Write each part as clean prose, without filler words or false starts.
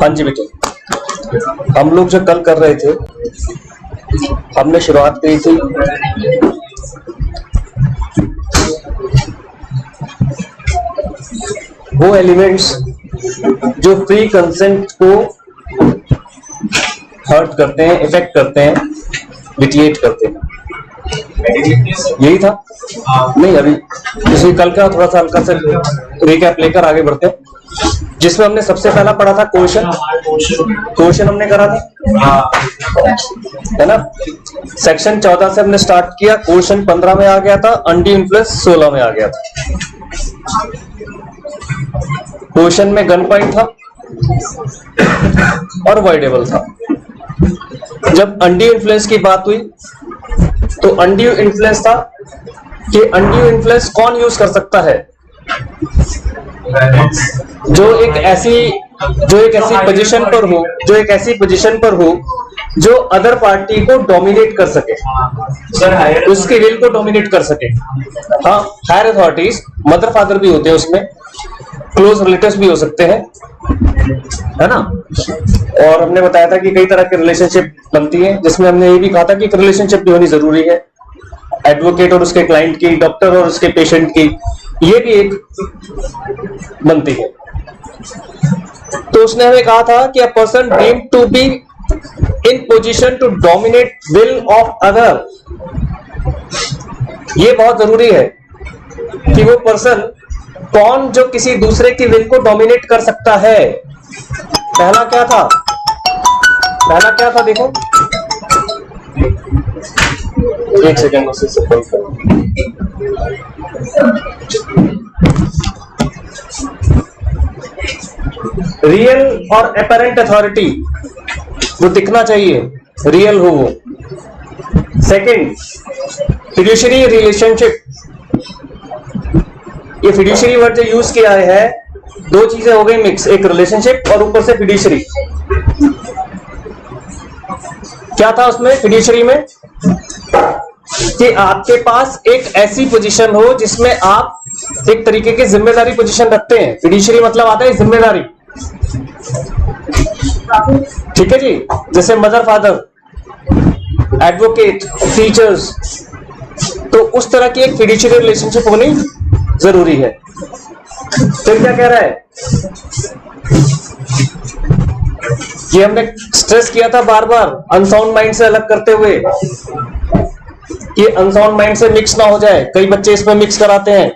हाँ जी बेटे, हम लोग जो कल कर रहे थे, हमने शुरुआत की थी वो एलिमेंट्स जो फ्री कंसेंट को हर्ट करते हैं, इफेक्ट करते हैं, विटिएट करते हैं। यही था नहीं? अभी इसी कल का थोड़ा सा हल्का सा रिकैप लेकर आगे बढ़ते हैं, जिसमें हमने सबसे पहला पढ़ा था क्वेश्चन हमने करा था, है ना? सेक्शन 14 से हमने स्टार्ट किया, क्वेश्चन 15 में आ गया था, अनड्यू इन्फ्लुएंस 16 में आ गया था। क्वेश्चन में गन पॉइंट था और वॉइडेबल था। जब अनड्यू इन्फ्लुएंस की बात हुई तो अनड्यू इन्फ्लुएंस था कि अनड्यू इन्फ्लुएंस कौन यूज कर सकता है? जो एक ऐसी पोजीशन पर हो जो अदर पार्टी को डोमिनेट कर सके, उसके विल को डोमिनेट कर सके। हाँ, हायर अथॉरिटीज, मदर फादर भी होते हैं उसमें, क्लोज रिलेटिव्स भी हो सकते हैं, है ना? और हमने बताया था कि कई तरह की रिलेशनशिप बनती है, जिसमें हमने ये भी कहा था कि एक रिलेशनशिप भी होनी जरूरी है, एडवोकेट और उसके क्लाइंट की, डॉक्टर और उसके पेशेंट की, ये भी एक बनती है। तो उसने हमें कहा था कि a person deemed to be in position to dominate will of other, ये बहुत जरूरी है कि वो पर्सन कौन जो किसी दूसरे की विल को डोमिनेट कर सकता है। पहला क्या था देखो, एक सेकेंड से रियल और अपेरेंट अथॉरिटी, वो दिखना चाहिए, रियल हो वो। सेकंड, फिड्यूशियरी रिलेशनशिप, ये फिड्यूशियरी वर्ड जो यूज किया है, दो चीजें हो गई मिक्स, एक रिलेशनशिप और ऊपर से फिड्यूशियरी। क्या था उसमें फिड्यूशियरी में? कि आपके पास एक ऐसी पोजीशन हो जिसमें आप एक तरीके की जिम्मेदारी पोजीशन रखते हैं। फिड्यूशियरी मतलब आता है जिम्मेदारी, ठीक है जी? जैसे मदर फादर, एडवोकेट, टीचर्स, तो उस तरह की एक फिड्यूशियरी रिलेशनशिप होनी जरूरी है। तो क्या कह रहा है? ये हमने स्ट्रेस किया था बार बार, अनसाउंड माइंड से अलग करते हुए, कि अनसाउंड माइंड से मिक्स ना हो जाए। कई बच्चे इसमें मिक्स कराते हैं।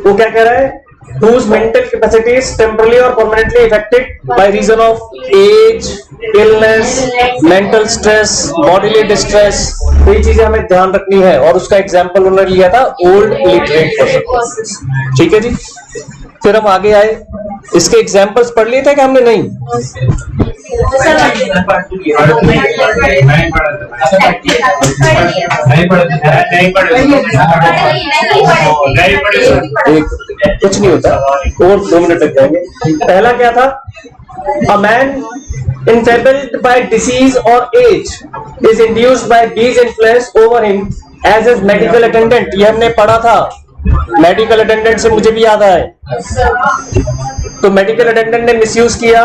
वो क्या कह रहा है? whose mental capacity is temporarily or permanently affected by reason of age, illness, mental stress, bodily distress, ये चीजें हमें ध्यान रखनी है। और उसका एग्जाम्पल उन्होंने लिया था ओल्ड लिटरेट पर्सन, ठीक है जी? फिर हम आगे आए, इसके एग्जाम्पल्स पढ़ लिए थे कि हमने? नहीं, कुछ नहीं होता, और 2 मिनट लग जाएंगे। पहला क्या था? A man enfeebled by disease or age is induced by B's influence over him as his medical attendant। ये हमने पढ़ा था, मेडिकल अटेंडेंट से मुझे भी याद आए। तो मेडिकल अटेंडेंट ने मिसयूज किया,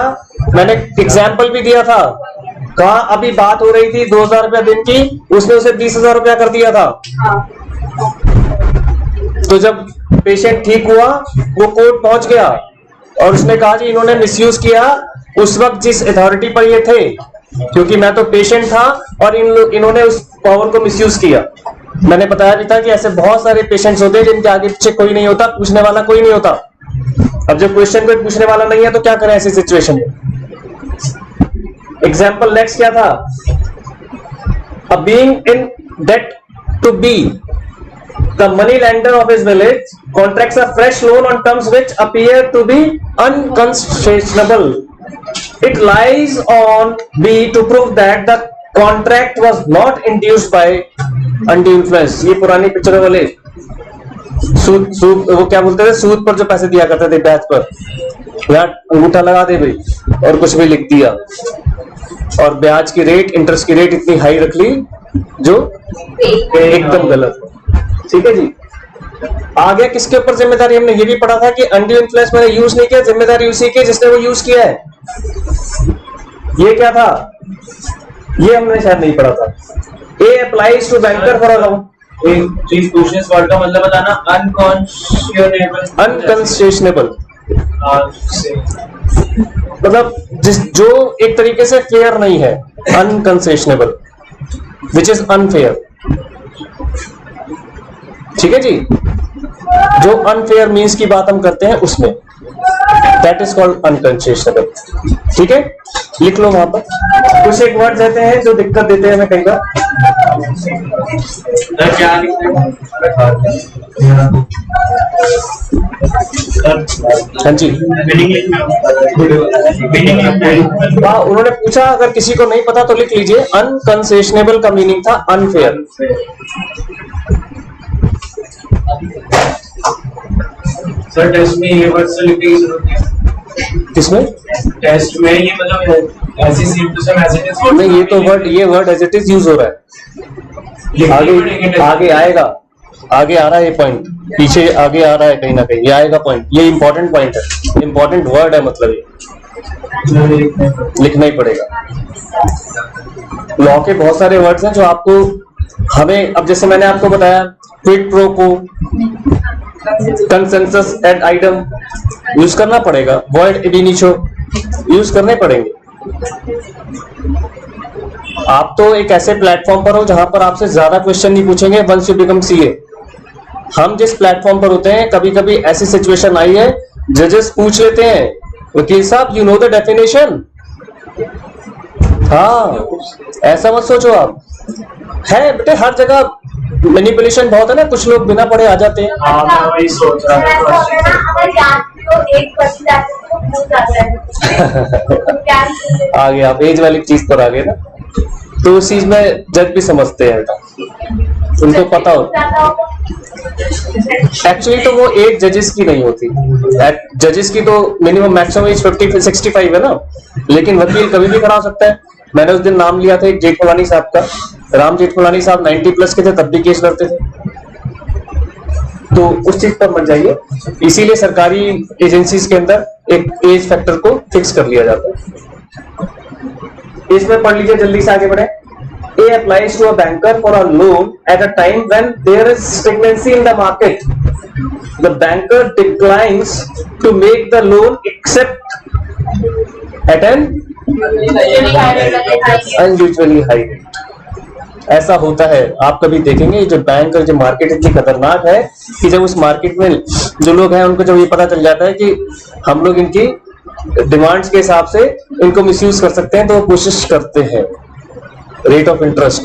मैंने एग्जाम्पल भी दिया था। कहा अभी बात हो रही थी 2000 रुपया दिन की, उसने उसे 20,000 रुपया कर दिया था। तो जब पेशेंट ठीक हुआ, वो कोर्ट पहुंच गया और उसने कहा जी इन्होंने मिसयूज किया उस वक्त जिस अथॉरिटी पर ये थे, क्योंकि मैं तो पेशेंट था और इन्होंने उस पावर को मिसयूज किया। मैंने बताया भी था कि ऐसे बहुत सारे पेशेंट्स होते हैं जिनके आगे पीछे कोई नहीं होता, पूछने वाला कोई नहीं होता। अब जब क्वेश्चन कोई पूछने वाला नहीं है तो क्या करें ऐसी सिचुएशन में? एग्जाम्पल नेक्स्ट क्या था? A being in debt to be the money lender of his village contracts a fresh loan on terms which appear to be unconstitutional. It lies on B to prove that the contract was not induced by undue influence। ये पुरानी picture वाले सूद वो क्या बोलते थे, सूद पर जो पैसे दिया करते थे ब्याज पर, यहाँ अंगूठा लगा दे भाई और कुछ भी लिख दिया, और ब्याज की रेट, इंटरेस्ट की रेट इतनी हाई रख ली जो एकदम गलत। ठीक है जी। आगे किसके ऊपर जिम्मेदारी, हमने ये भी पढ़ा था कि अनड्यू इन्फ्लुएंस मैंने यूज नहीं किया, जिम्मेदारी उसी की जिसने वो यूज किया है। ये क्या था, ये हमने शायद नहीं पढ़ा था। A applies to banker for a loan, चीज क्वेश्चंस वर्ड का मतलब बताना, अनकंसेशनेबल मतलब जो एक तरीके से फेयर नहीं है, अनकंसेशनेबल विच इज अनफेयर। ठीक है जी, जो अनफेयर मीन्स की बात हम करते हैं उसमें, दैट इज कॉल्ड अनकंसेशनेबल। ठीक है, लिख लो वहां पर। कुछ एक वर्ड रहते हैं जो दिक्कत देते हैं हमें कई बार। हाँ जी, हाँ, उन्होंने पूछा, अगर किसी को नहीं पता तो लिख लीजिए। अनकंसेशनेबल का मीनिंग था अनफेयर। सर टेस्ट में ये वर्ड से लिखने की जरूरत है? किसमें? टेस्ट में ये मतलब ऐसी same to same as it is नहीं, ये word as it is use हो रहा है। आगे आएगा, आगे आ रहा है ये पॉइंट, पीछे आगे आ रहा है कहीं ना कहीं, ये आएगा पॉइंट। ये इंपॉर्टेंट पॉइंट है, इंपॉर्टेंट वर्ड है, मतलब ये लिखना ही पड़ेगा। लॉ के बहुत सारे वर्ड्स हैं जो आपको हमें, अब जैसे मैंने आपको बताया क्विड प्रो को, कंसेंसस एड आइटम यूज करना पड़ेगा, वर्ड इनिशियो यूज करने पड़ेंगे। आप तो एक ऐसे प्लेटफॉर्म पर हो जहां पर आपसे ज्यादा क्वेश्चन नहीं पूछेंगे वंस यू बिकम सीए। हम जिस प्लेटफॉर्म पर होते हैं, कभी कभी ऐसी सिचुएशन आई है, जजेस पूछ लेते हैं, वकील साहब यू नो द डेफिनेशन। हाँ, ऐसा मत सोचो आप, है बेटे हर जगह मैनिपुलेशन बहुत है ना, कुछ लोग बिना पढ़े आ जाते हैं। मैं वही सोच रहा था। आगे आप एज वाली चीज पर आ गए ना, तो उस चीज में जज भी समझते हैं, उनको पता होता। एक्चुअली तो वो एज जजेस की नहीं होती, जजेस की तो मिनिमम मैक्सिमम एज 50-65 है ना, लेकिन वकील कभी भी खड़ा हो सकता है। मैंने उस दिन नाम लिया था एक जेठमलानी साहब का, राम जेठमलानी साहब 90 प्लस के थे, तब भी केस लड़ते थे। तो उस चीज पर मत जाइए, इसीलिए सरकारी एजेंसीज के अंदर एक एज फैक्टर को फिक्स कर लिया जाता है। इसमें पढ़ लीजिए, जल्दी से आगे बढ़े। A applies to a banker for a loan at a time when there is stagnancy in the market. The banker declines to make the loan except at an unusually high rate. ऐसा होता है, आप कभी देखेंगे जो bank और जो market इतनी खतरनाक है कि जब उस मार्केट में जो लोग हैं उनको जब ये पता चल जाता है कि हम लोग इनकी डिमांड्स के हिसाब से इनको मिसयूज कर सकते हैं, तो वो कोशिश करते हैं। रेट ऑफ इंटरेस्ट,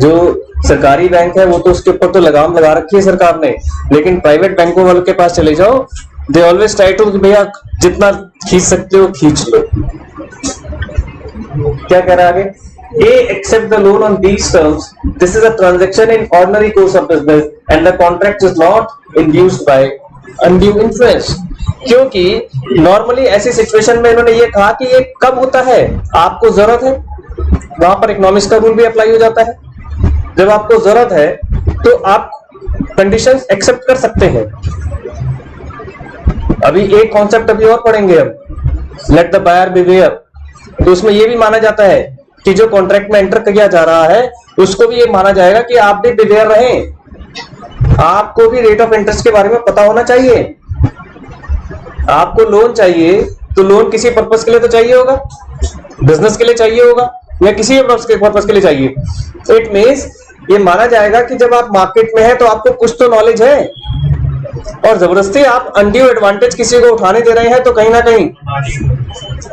जो सरकारी बैंक है वो तो उसके ऊपर तो लगाम लगा रखी है सरकार ने, लेकिन प्राइवेट बैंकों वालों के पास चले जाओ, दे ऑलवेज ट्राई टू, भैया जितना खींच सकते हो खींच लो। क्या कह रहा है आगे? A accept the loan on these terms. This is a transaction in ordinary course of business and the contract is not induced by undue influence. क्योंकि नॉर्मली ऐसी सिचुएशन में इन्होंने ये कहा कि ये कब होता है, आपको जरूरत है, वहां पर इकोनॉमिक्स का रूल भी अप्लाई हो जाता है। जब आपको जरूरत है तो आप कंडीशंस एक्सेप्ट कर सकते हैं। अभी एक कॉन्सेप्ट अभी और पढ़ेंगे हम, लेट द बायर बिवेयर। तो उसमें यह भी माना जाता है कि जो कॉन्ट्रैक्ट में एंटर किया जा रहा है उसको भी ये माना जाएगा कि आप भी बिवेयर रहें, आपको भी रेट ऑफ इंटरेस्ट के बारे में पता होना चाहिए। आपको लोन चाहिए तो लोन किसी पर्पस के लिए तो चाहिए होगा, बिजनेस के लिए चाहिए होगा या किसी पर्पस के लिए चाहिए। इट मींस ये माना जाएगा कि जब आप मार्केट में हैं तो आपको कुछ तो नॉलेज है, और जबरदस्ती आप अनड्यू एडवांटेज किसी को उठाने दे रहे हैं तो कहीं ना कहीं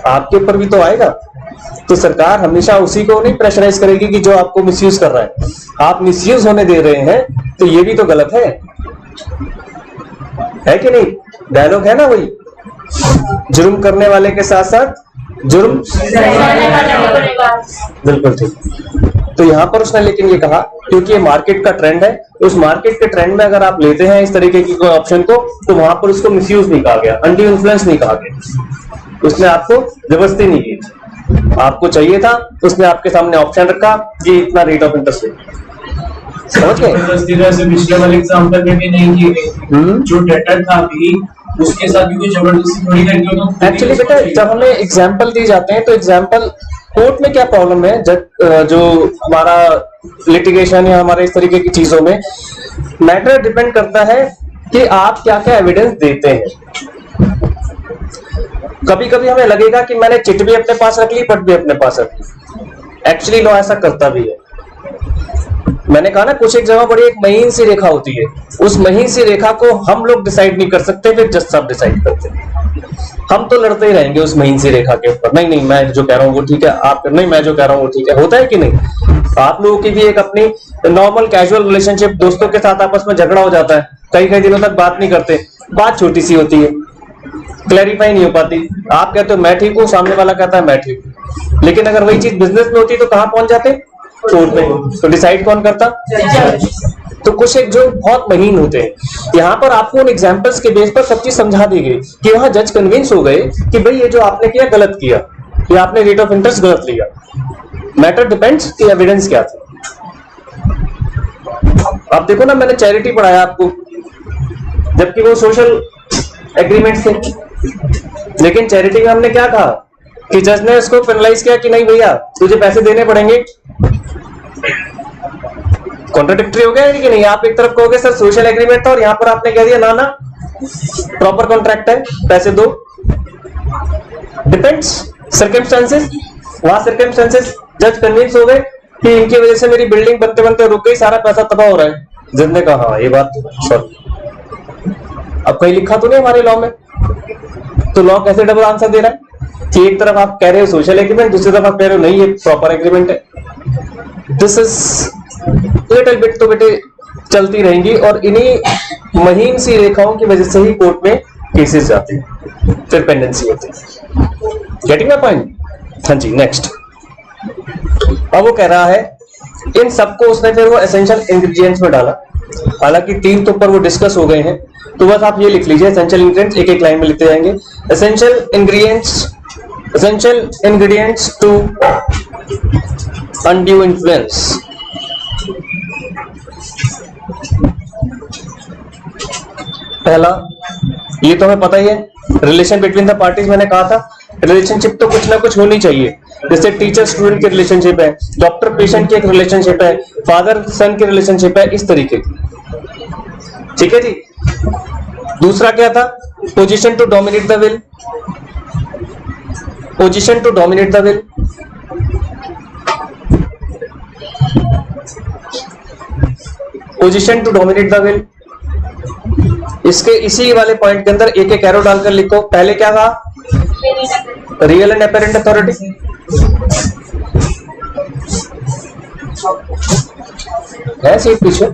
आपके ऊपर भी तो आएगा। तो सरकार हमेशा उसी को नहीं प्रेशराइज करेगी कि जो आपको मिसयूज कर रहा है। आप मिसयूज होने दे रहे हैं तो ये भी तो गलत है कि नहीं? डायलॉग है ना वही, जुर्म करने वाले के साथ साथ जुर्म, बिल्कुल ठीक। तो यहां पर उसने लेकिन ये कहा क्योंकि ये मार्केट का ट्रेंड है, उस मार्केट के ट्रेंड में अगर आप लेते हैं इस तरीके की कोई ऑप्शन को तो वहां पर उसको मिसयूज नहीं कहा गया, अनड्यू इन्फ्लुएंस नहीं कहा गया। उसने आपको जबरदस्ती नहीं की, आपको चाहिए था, उसने आपके सामने ऑप्शन रखा कि इतना रेट ऑफ इंटरेस्ट है। समझ गए? जबरदस्ती से पिछले वाले एग्जाम्पल में भी नहीं की गई, जो डेटर था भी उसके साथ भी कोई जबरदस्ती थोड़ी करनी हो तो एक्चुअली बेटा जब हमें एग्जाम्पल दिए जाते हैं तो एग्जाम्पल कोर्ट में क्या प्रॉब्लम है, जो हमारा लिटिगेशन या हमारे इस तरीके की चीजों में मैटर डिपेंड करता है कि आप क्या क्या एविडेंस देते हैं। कभी कभी हमें लगेगा कि मैंने चिट भी अपने पास रख ली, पट भी अपने पास रख ली। एक्चुअली लॉ ऐसा करता भी है। मैंने कहा ना कुछ एक जगह बड़ी एक महीन सी रेखा होती है, उस महीन सी रेखा को हम लोग डिसाइड नहीं कर सकते, फिर जज साहब डिसाइड करते हैं। हम तो लड़ते ही रहेंगे उस महीन सी रेखा के ऊपर, नहीं नहीं मैं जो कह रहा हूँ वो ठीक है, आप नहीं मैं जो कह रहा हूँ वो ठीक है। होता है कि नहीं? आप लोगों की भी एक अपनी नॉर्मल कैजुअल रिलेशनशिप, दोस्तों के साथ आपस में झगड़ा हो जाता है, कई कई दिनों तक बात नहीं करते, बात छोटी सी होती है, क्लैरिफाई नहीं हो पाती। आप कहते हो मैं ठीक हूँ, सामने वाला कहता है मैं ठीक हूँ, लेकिन अगर वही चीज बिजनेस में होती तो कहाँ पहुंच जाते? कोर्ट में। तो डिसाइड कौन करता? तो कुछ एक जो बहुत महीन होते हैं। यहाँ पर आपको उन एग्जांपल्स के बेस पर सब चीज समझा दी गई कि वहां जज कन्विंस हो गए कि भाई ये जो आपने किया गलत किया, ये आपने रेट ऑफ इंटरेस्ट गलत लिया। मैटर डिपेंड्स कि एविडेंस क्या था। आप देखो ना, मैंने चैरिटी पढ़ाया आपको, जबकि वो सोशल एग्रीमेंट थे, लेकिन चैरिटी में हमने क्या कहा कि जज ने उसको पेनलाइज किया कि नहीं भैया तुझे पैसे देने पड़ेंगे। कॉन्ट्राडिक्टरी हो गया है कि नहीं? आप एक तरफ कहोगे सर सोशल एग्रीमेंट था और यहां पर आपने कह दिया ना ना प्रॉपर कॉन्ट्रैक्ट है, पैसे दो। Depends circumstances. वहां सर्कमस्टेंसेस जज कन्विंस हो गए कि इनकी वजह से मेरी बिल्डिंग बनते बनते रुक गई, सारा पैसा तबाह हो रहा है। जज ने कहा हाँ ये बात सॉरी, अब कहीं लिखा तो नहीं हमारे लॉ में, तो लॉ कैसे डबल आंसर दे रहा है कि एक तरफ आप कह रहे हो सोशल एग्रीमेंट, दूसरी तरफ आप कह रहे हो नहीं ये प्रॉपर एग्रीमेंट है। दिस इज लिटिल बिट तो बेटे चलती रहेंगी और इन्हीं महीन सी रेखाओं की वजह से ही कोर्ट में केसेस जाते हैं, फिर पेंडेंसी होती है। Getting my point? हाँ जी, नेक्स्ट। अब वो कह रहा है इन सबको उसने फिर वो एसेंशियल इंग्रेडिएंट्स में डाला। हालांकि 3 तो ऊपर वो डिस्कस हो गए हैं, तो बस आप ये लिख लीजिए एसेंशियल इंग्रेडिएंट्स, एक एक लाइन में लिखते जाएंगे। Essential ingredients to undue influence. पहला, ये तो हमें पता ही है, रिलेशन बिटवीन द पार्टीज। मैंने कहा था रिलेशनशिप तो कुछ ना कुछ होनी चाहिए, जैसे टीचर स्टूडेंट की रिलेशनशिप है, डॉक्टर पेशेंट की एक रिलेशनशिप है, फादर सन की रिलेशनशिप है, इस तरीके की। ठीक है जी। दूसरा क्या था? Position to dominate the will. Position to dominate the will. Position to dominate the will. इसके इसी वाले पॉइंट के अंदर एक एक एरो डालकर लिखो। पहले क्या कहा? Real and apparent authority. है सीट पीछे?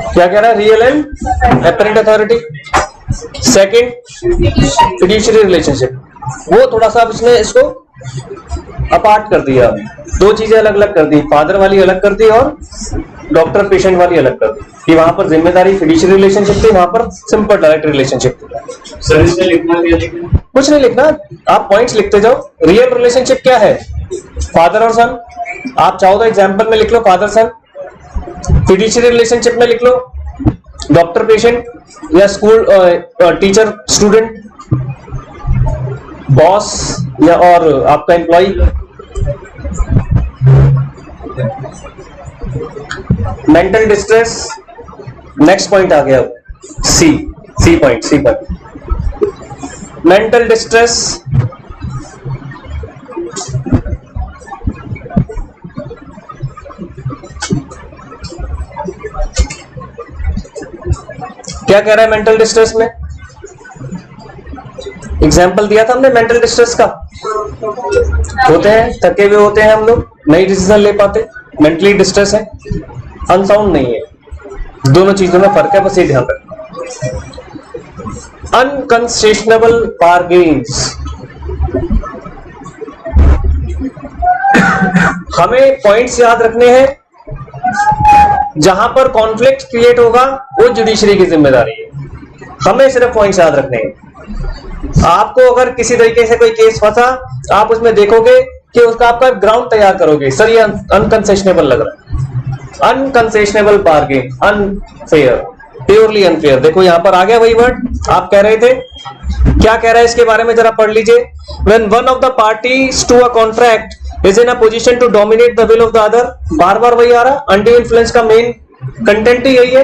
क्या कह रहा है? Real and apparent authority. Second, fiduciary relationship. वो थोड़ा सा इसने इसको अपार्ट कर दिया, 2 चीजें अलग अलग कर दी, फादर वाली अलग कर दी और डॉक्टर पेशेंट वाली अलग कर दी, कि वहां पर जिम्मेदारी फिड्यूशियरी रिलेशनशिप थी, वहां पर सिंपल डायरेक्ट रिलेशनशिप थी। सर इसमें लिखना क्या? लिखना कुछ नहीं लिखना, आप पॉइंट्स लिखते जाओ। रियल रिलेशनशिप क्या है? फादर और सन। आप चाहो तो एग्जाम्पल में लिख लो फादर सन। फिड्यूशियरी रिलेशनशिप में लिख लो डॉक्टर पेशेंट या स्कूल टीचर स्टूडेंट, बॉस या और आपका employ. Mental distress, next point आ गया सी पॉइंट। मेंटल डिस्ट्रेस, क्या कह रहा है मेंटल डिस्ट्रेस में? एग्जाम्पल दिया था हमने मेंटल डिस्ट्रेस का। होते हैं, थके हुए होते हैं हम लोग, नहीं डिसीजन ले पाते, मेंटली डिस्ट्रेस है, अनसाउंड नहीं है। दोनों चीजों में फर्क है, बस ये ध्यान रखना। अनकंसेशनेबल बार्गेन्स। हमें पॉइंट्स याद रखने हैं, जहां पर कॉन्फ्लिक्ट क्रिएट होगा वो जुडिशरी की जिम्मेदारी है। हमें सिर्फ पॉइंट्स याद रखने हैं। आपको अगर किसी तरीके से कोई केस फंसा, आप उसमें देखोगे कि उसका आपका ग्राउंड तैयार करोगे। सर ये अनकंसेशनेबल लग रहा है, अनकंसेशनेबल बार्गेन, अनफेयर, प्योरली अनफेयर। देखो यहां पर आ गया वही वर्ड आप कह रहे थे, क्या कह रहा है इसके बारे में जरा पढ़ लीजिए। When one of the parties to a contract is in a position to dominate the will of the other, बार बार वही आ रहा, undue influence का मेन कंटेंट ही यही है,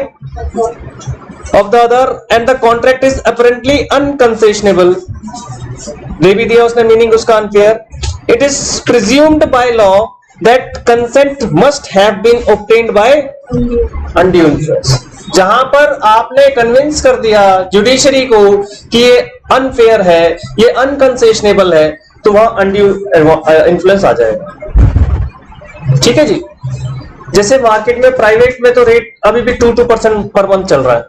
of the other and the contract is apparently unconcessionable। दे भी दिया उसने meaning उसका unfair। It is presumed by law that consent must have been obtained by undue influence। जहां पर आपने कन्विंस कर दिया जुडिशरी को कि ये अनफेयर है, ये अनकंसेशनेबल है, तो वहां अनड्यू इन्फ्लुएंस आ जाएगा। ठीक है जी। जैसे मार्केट में प्राइवेट में तो रेट अभी भी 2% पर मंथ चल रहा है,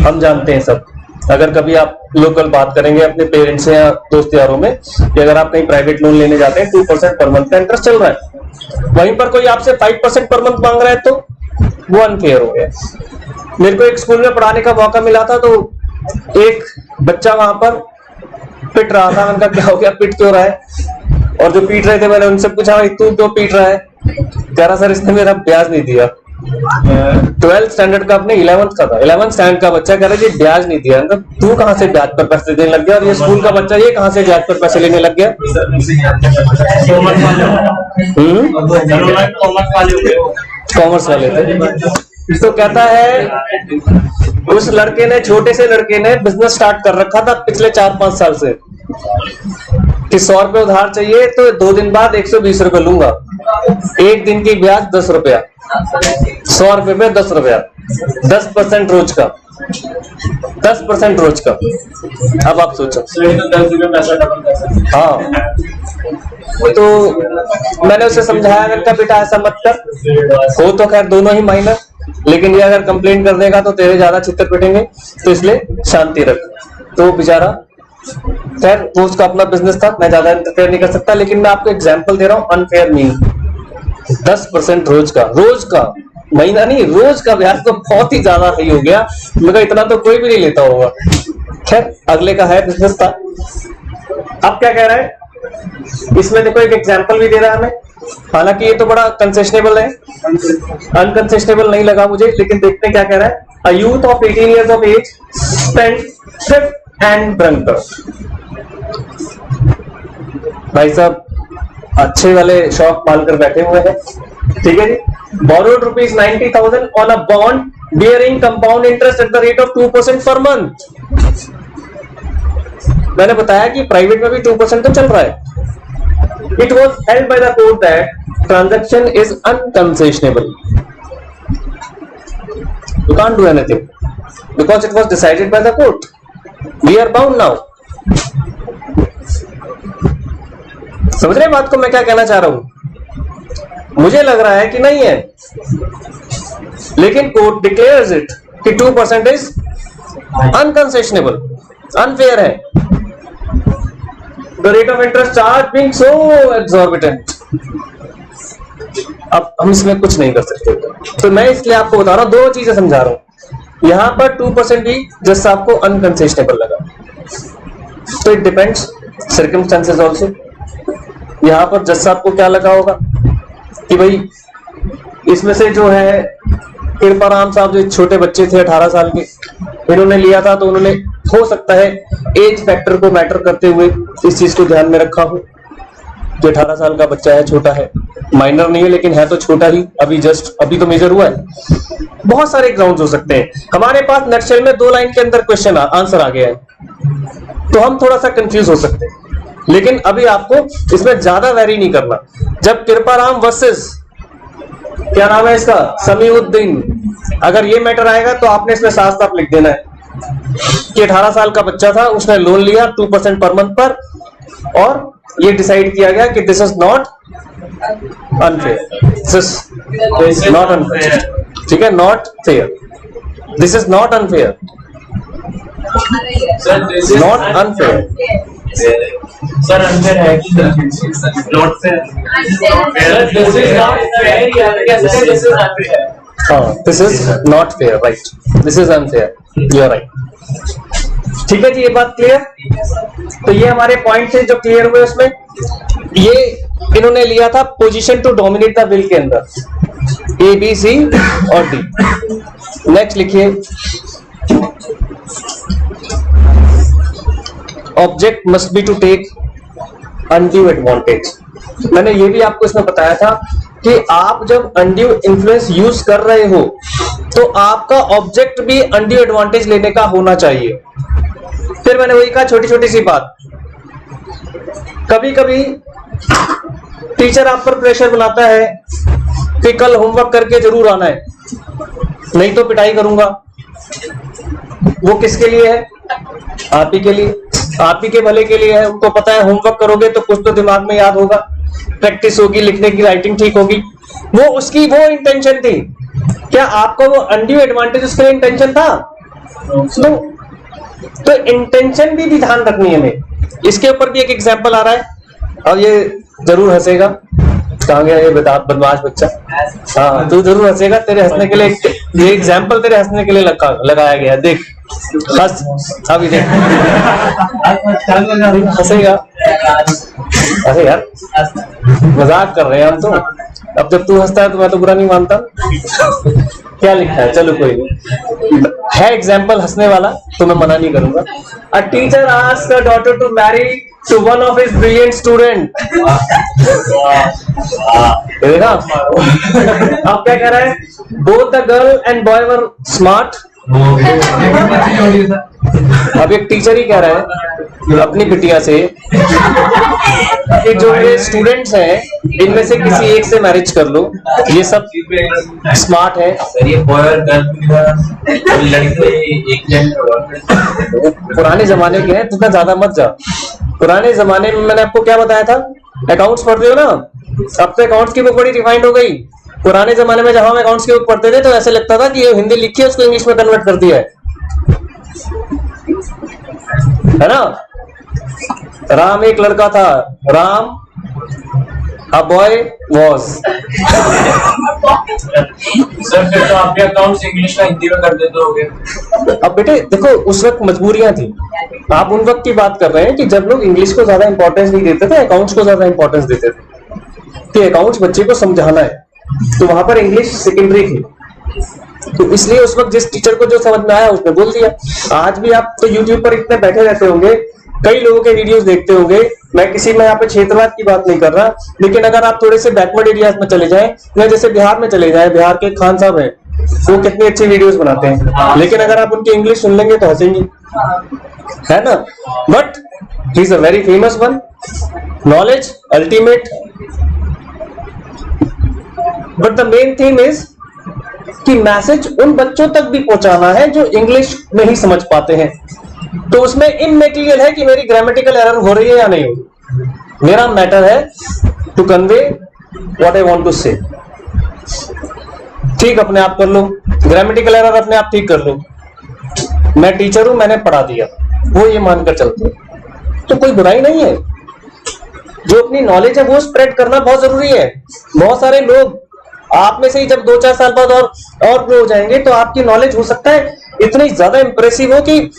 हम जानते हैं सब। अगर कभी आप लोकल बात करेंगे अपने पेरेंट्स से या दोस्त यारों में कि अगर आप कहीं प्राइवेट लोन लेने जाते हैं 2% पर मंथ का इंटरेस्ट चल रहा है, वहीं पर कोई आपसे 5% पर मंथ मांग रहा है तो वो अनफेयर हो गया। मेरे को एक स्कूल में पढ़ाने का मौका मिला था, तो एक बच्चा वहां पर पिट रहा था। मैंने कहा क्या हो गया, पिट क्यों रहा है? और जो पीट रहे थे मैंने उनसे पूछा भाई तू क्यों पीट रहा है? कह रहा सर इसने मेरा ब्याज नहीं दिया। 12th स्टैंडर्ड का अपने 11th का था, 11th स्टैंडर्ड का बच्चा कह रहा है ब्याज नहीं दिया। मतलब तू कहां से ब्याज पर पैसे देने लग गया? और ये स्कूल का बच्चा ये कहां से ब्याज पर पैसे लेने लग गया? कॉमर्स वाले थे। तो कहता है उस लड़के ने, छोटे से लड़के ने बिजनेस स्टार्ट कर रखा था पिछले 4-5 साल से कि 100 रुपए उधार चाहिए तो 2 दिन बाद 120 रुपए लूंगा, एक दिन की ब्याज 10 रुपया, 100 रुपए में 10 रुपया, 10% रोज का, 10% रोज का। अब आप सोचो, 10 रुपए पैसा डबल पैसा। हाँ तो मैंने उसे समझाया, मैंने कहा बेटा ऐसा मत कर, हो तो खैर दोनों ही माइनर, लेकिन ये अगर कंप्लेन कर देगा तो तेरे ज्यादा चित्तर पिटेंगे, तो इसलिए शांति रख। तो बेचारा खैर वो उसका अपना बिजनेस था, मैं ज्यादा इंटरफेयर नहीं कर सकता, लेकिन मैं आपको एग्जांपल दे रहा हूँ अनफेयर मीन 10% रोज का, महीना नहीं रोज का ब्याज तो बहुत ही ज्यादा हाई हो गया। मगर इतना तो कोई भी नहीं लेता होगा। खैर अगले का है बिजनेस था। अब क्या कह रहा है इसमें, देखो एक एग्जांपल भी दे रहा है हमें, हालांकि ये तो बड़ा कंसेशनेबल है, अनकंसेशनेबल नहीं लगा मुझे, लेकिन देखते हैं क्या कह रहा है। A youth of 18 years of age spent thrift and drunkard। भाई साहब अच्छे वाले शौक मान कर बैठे हुए हैं, ठीक है जी। borrowed ₹90,000 on a bond bearing compound interest at the rate of 2% per month। मैंने बताया कि प्राइवेट में भी 2% तो चल रहा है। It was held by the court that transaction is unconcessionable। You can't do anything because it was decided by the court। We are bound now। समझ रहे बात को मैं क्या कहना चाह रहा हूं? मुझे लग रहा है कि नहीं है, लेकिन कोर्ट डिक्लेयर्स इट कि 2% इज अनकंसेशनेबल, अनफेयर है। The rate of interest charge being so exorbitant। अब हम इसमें कुछ नहीं कर सकते, तो मैं इसलिए आपको बता रहा हूं, दो चीजें समझा रहा हूं। यहां पर 2% भी जैसा आपको अनकंसेशनेबल लगा, तो इट डिपेंड्स सर्कमस्टेंसेस ऑल्सो। यहां पर जैसा आपको क्या लगा होगा कि भाई इसमें से जो है कृपाराम साहब जो छोटे बच्चे थे 18 साल के, इन्होंने लिया था, तो उन्होंने हो सकता है एज फैक्टर को मैटर करते हुए इस चीज को ध्यान में रखा हो कि 18 साल का बच्चा है, छोटा है, माइनर नहीं है लेकिन है तो छोटा ही, अभी तो मेजर हुआ है। बहुत सारे ग्राउंड्स हो सकते हैं। हमारे पास नटशेल में 2 लाइन के अंदर क्वेश्चन आंसर आ गया है, तो हम थोड़ा सा कंफ्यूज हो सकते हैं, लेकिन अभी आपको इसमें ज्यादा वेरी नहीं करना। जब कृपाराम वर्सेस क्या नाम है इसका, समीउद्दीन, अगर ये मैटर आएगा तो आपने इसमें साफ साफ लिख देना है कि 18 साल का बच्चा था, उसने लोन लिया 2% पर मंथ पर, और ये डिसाइड किया गया कि this is not unfair, this is not unfair, ठीक है, not fair, this is not unfair, not unfair. Sir unfair है कि not fair? This is not fair या कैसे दिस इज अनफेयर? हाँ, this is not fair, right, this is unfair, you are right. ठीक है जी, ये बात क्लियर। तो ये हमारे पॉइंट थे जो क्लियर हुए उसमें। ये इन्होंने लिया था position to dominate the will के अंदर, ए बी सी और डी। नेक्स्ट लिखिए, object must be to take undue advantage. मैंने ये भी आपको इसमें बताया था कि आप जब अनड्यू इन्फ्लुएंस यूज कर रहे हो तो आपका ऑब्जेक्ट भी अनड्यू एडवांटेज लेने का होना चाहिए। फिर मैंने वही कहा, छोटी छोटी सी बात, कभी कभी टीचर आप पर प्रेशर बनाता है कि कल होमवर्क करके जरूर आना है, नहीं तो पिटाई करूंगा। वो किसके लिए है? आप ही के लिए, आप ही के भले के लिए है। उनको पता है होमवर्क करोगे तो कुछ तो दिमाग में याद होगा, प्रैक्टिस होगी, लिखने की राइटिंग ठीक होगी। वो उसकी वो इंटेंशन थी। क्या आपको वो अनड्यू एडवांटेज उसके लिए इंटेंशन था? तो इंटेंशन भी ध्यान रखनी है हमें। इसके ऊपर भी एक एग्जांपल आ रहा है और ये जरूर हंसेगा। कहाँ गया ये बदमाश बच्चा? हाँ, तू जरूर हंसेगा। तेरे हंसने के लिए ये एग्जांपल तेरे हंसने के लिए लगाया गया। देख, हंस अभी, देख हंसेगा। अरे यार मजाक कर रहे हैं हम तो। अब जब तू हंसता है तो मैं तो बुरा नहीं मानता। क्या लिखा है? चलो कोई नहीं, है एग्जाम्पल हंसने वाला तो मैं मना नहीं करूंगा। A teacher asked a daughter to marry to one of his brilliant student. देखा अब क्या कह रहा है? Both the girl and boy were smart. अब एक टीचर ही कह रहा है अपनी बिटिया से कि जो ये स्टूडेंट्स हैं इनमें से किसी एक से मैरिज कर लो, ये सब स्मार्ट है। पुराने जमाने के हैं, तुमने ज्यादा मत जा। पुराने जमाने में मैंने आपको क्या बताया था? अकाउंट्स पढ़ते हो ना, अब तो अकाउंट्स की बुक बड़ी रिफाइंड हो गई। पुराने जमाने में जब हम अकाउंट्स की बुक पढ़ते थे तो ऐसे लगता था कि ये हिंदी लिखी है उसको इंग्लिश में कन्वर्ट कर दिया है ना। राम एक लड़का था, Ram a boy was. Sir फिर तो आपके अकाउंट्स इंग्लिश में हिंदी में कर देते होगे। अब बेटे देखो, उस वक्त मजबूरियां थी। आप उन वक्त की बात कर रहे हैं कि जब लोग इंग्लिश को ज्यादा इंपॉर्टेंस नहीं देते थे, अकाउंट्स को ज्यादा इंपॉर्टेंस देते थे कि अकाउंट्स बच्चे को समझाना है, तो वहां पर इंग्लिश सेकेंडरी थी। तो इसलिए उस वक्त जिस टीचर को जो समझ में आया उसने बोल दिया। आज भी आप तो यूट्यूब पर इतने बैठे रहते होंगे, कई लोगों के वीडियोस देखते होंगे। मैं किसी में यहाँ पे क्षेत्रवाद की बात नहीं कर रहा, लेकिन अगर आप थोड़े से बैकवर्ड एरियाज में चले जाएं, या जैसे बिहार में चले जाएं, बिहार के खान साहब हैं, वो कितनी अच्छी वीडियोस बनाते हैं, लेकिन अगर आप उनकी इंग्लिश सुन लेंगे तो हंसेंगे, है ना। But he is a very famous one. Knowledge ultimate. But the main thing is कि मैसेज उन बच्चों तक भी पहुंचाना है जो इंग्लिश नहीं समझ पाते हैं। तो उसमें इमैटेरियल है कि मेरी ग्रामेटिकल एरर हो रही है या नहीं हो रही। मेरा मैटर है to convey what I want to say. ठीक अपने आप कर लो, ग्रामेटिकल एरर अपने आप ठीक कर लो। मैं टीचर हूं, मैंने पढ़ा दिया, वो ये मानकर चलते तो कोई बुराई नहीं है। जो अपनी नॉलेज है वो स्प्रेड करना बहुत जरूरी है। बहुत सारे लोग आप में से ही जब 2-4 साल बाद और ग्रो हो जाएंगे तो आपकी नॉलेज हो सकता है इतनी ज्यादा इंप्रेसिव हो कि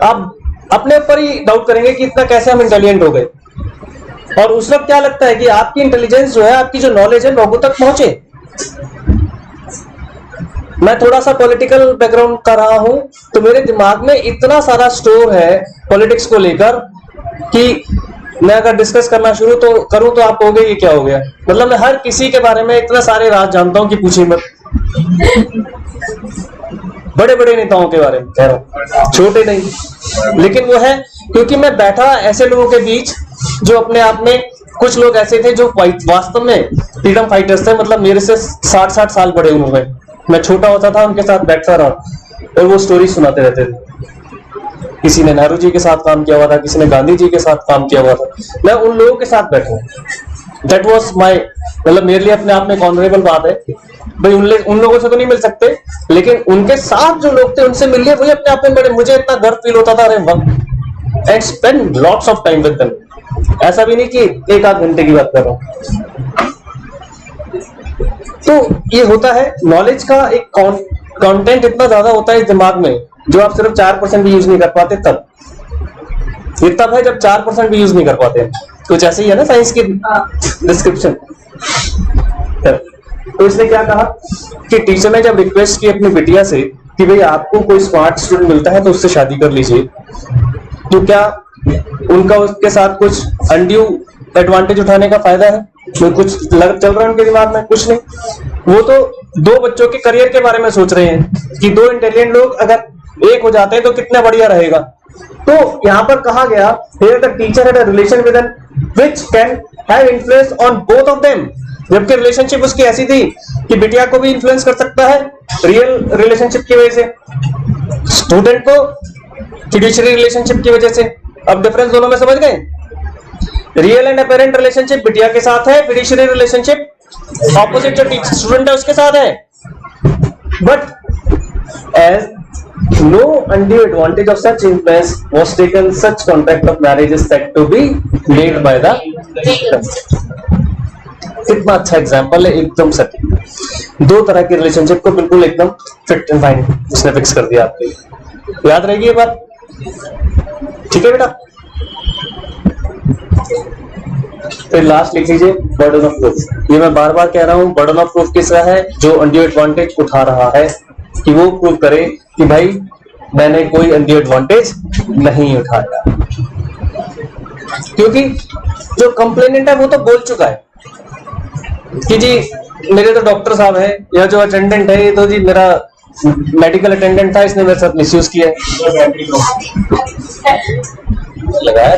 आप अपने ऊपर ही डाउट करेंगे कि इतना कैसे हम इंटेलिजेंट हो गए। और उस वक्त क्या लगता है कि आपकी इंटेलिजेंस जो है, आपकी जो नॉलेज है, लोगों तक पहुंचे। मैं थोड़ा सा पॉलिटिकल बैकग्राउंड का रहा हूं तो मेरे दिमाग में इतना सारा स्टोर है पॉलिटिक्स को लेकर कि मैं अगर डिस्कस करना शुरू तो करूं तो आप कहोगे ये क्या हो गया। मतलब मैं हर किसी के बारे में इतना सारे राज जानता हूं कि पूछिए मत। बड़े बड़े नेताओं के बारे में कह रहा हूं, छोटे नहीं। लेकिन वो है क्योंकि मैं बैठा ऐसे लोगों के बीच जो अपने आप में, कुछ लोग ऐसे थे जो वास्तव में फ्रीडम फाइटर्स थे। मतलब मेरे से 60-60 साल बड़े उम्र में, मैं छोटा होता था उनके साथ बैठता रहा और वो स्टोरी सुनाते रहते थे। किसी ने नेहरू जी के साथ काम किया हुआ था, किसी ने गांधी जी के साथ काम किया हुआ था। मैं उन लोगों के साथ बैठा, दैट वाज माय, मतलब मेरे लिए अपने आप में ऑनरेबल बात है भाई। उन लोगों से तो नहीं मिल सकते, लेकिन उनके साथ जो लोग थे उनसे मिल लिए, वही अपने आप में बड़े, मुझे इतना गर्व फील होता था। अरे वाह, and spend lots of time with them. ऐसा भी नहीं कि 1-8 घंटे की बात कर रहा हूं। तो ये होता है, नॉलेज का एक कंटेंट इतना ज्यादा होता है इस दिमाग में जो आप सिर्फ 4% भी यूज नहीं कर पाते तब। ये तब है जब 4% भी यूज नहीं कर पाते। कुछ ऐसे ही है ना साइंस की डिस्क्रिप्शन। तो इसने क्या कहा कि टीचर ने जब रिक्वेस्ट की अपनी बिटिया से कि भाई आपको कोई स्मार्ट स्टूडेंट मिलता है तो उससे शादी कर लीजिए, तो क्या उनका उसके साथ कुछ अनड्यू एडवांटेज उठाने का फायदा है? तो कुछ चल रहा है उनके दिमाग में? कुछ नहीं। वो तो दो बच्चों के करियर के बारे में सोच रहे हैं कि दो इंटेलिजेंट लोग अगर एक हो जाते हैं तो कितना बढ़िया रहेगा। तो यहाँ पर कहा गया here the teacher had a relation with an which can have influence on both of them, जबकि रिलेशनशिप उसकी ऐसी थी कि बिटिया को भी इन्फ्लुएंस कर सकता है रियल रिलेशनशिप की वजह से, स्टूडेंट को फिड्यूशियरी रिलेशनशिप की वजह से। अब डिफरेंस दोनों में समझ गए? रियल एंड अपेरेंट रिलेशनशिप बिटिया के साथ है, फिड्यूशियरी रिलेशनशिप ऑपोजिट जो टीचर स्टूडेंट है उसके साथ है। But as no undue advantage of such influence was taken, such contract of marriage is said to be made by the कितना अच्छा एग्जाम्पल है, एकदम सटीक। दो तरह के रिलेशनशिप को बिल्कुल एकदम फिट एंड फाइन उसने फिक्स कर दिया आपके लिए। याद रहेगी ये बात? ठीक है बेटा। फिर लास्ट लिख लीजिए बर्डन ऑफ प्रूफ। ये मैं बार बार कह रहा हूं, बर्डन ऑफ प्रूफ किसका है? जो अनड्यू एडवांटेज उठा रहा है कि वो प्रूव करे कि भाई मैंने कोई अनड्यू एडवांटेज नहीं उठाया। क्योंकि जो कंप्लेनेंट है वो तो बोल चुका है कि जी मेरे तो डॉक्टर साहब है, या जो अटेंडेंट है ये तो जी मेरा मेडिकल अटेंडेंट था, इसने मेरे साथ मिसयूज किया है। लगाया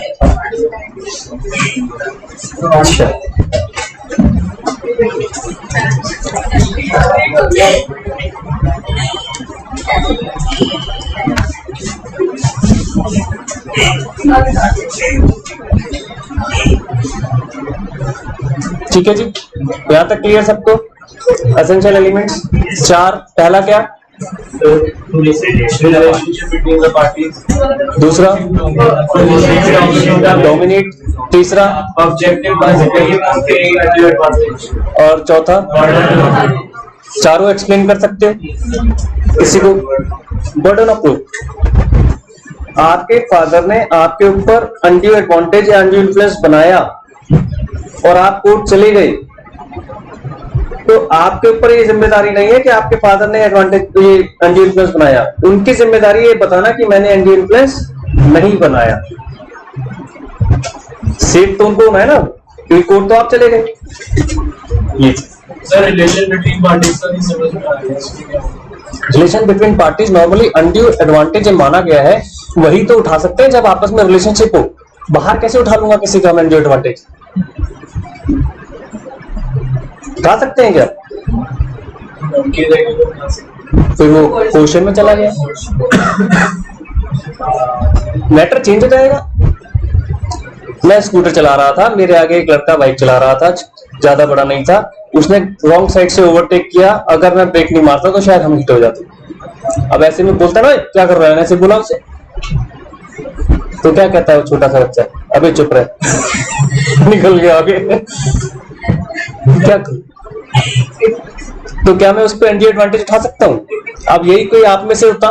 अच्छा। ठीक है जी, यहां तक क्लियर सबको? Essential elements 4। पहला क्या? दूसरा डोमिनेट, तीसरा ऑब्जेक्टिव, और चौथा चारों एक्सप्लेन कर सकते हो किसी को? Burden of proof. आपके फादर ने आपके ऊपर अनड्यू एडवांटेज या अनड्यू इन्फ्लुएंस बनाया और आप कोर्ट चले गए, तो आपके ऊपर ये जिम्मेदारी नहीं है कि आपके फादर ने एडवांटेज ये अनड्यू इन्फ्लुएंस बनाया। उनकी जिम्मेदारी ये बताना कि मैंने अनड्यू इन्फ्लुएंस नहीं बनाया। सेफ तो उनको होना है ना, क्योंकि कोर्ट तो आप चले गए। ये सर रिलेशन बिटवीन पार्टीज का नहीं समझ में आ रहा है। Relation between parties normally undue advantage माना गया है, वही तो उठा सकते हैं जब आपस में रिलेशनशिप हो। बाहर कैसे उठा लूंगा किसी का अनड्यू एडवांटेज? उठा सकते हैं क्या? फिर वो क्वेश्चन में चला गया, मैटर चेंज हो जाएगा। मैं स्कूटर चला रहा था, मेरे आगे एक लड़का बाइक चला रहा था, ज्यादा बड़ा नहीं था, उसने रॉन्ग साइड से ओवरटेक किया। अगर मैं ब्रेक नहीं मारता तो शायद हम हिट हो जाते। अब ऐसे में बोलता ना क्या कर रहा है, ऐसे बोला उसे तो क्या कहता है वो छोटा सा बच्चा? अबे चुप रहे निकल गया आगे। क्या तो क्या मैं उस पर अनड्यू एडवांटेज उठा सकता हूँ? अब यही कोई आप में से होता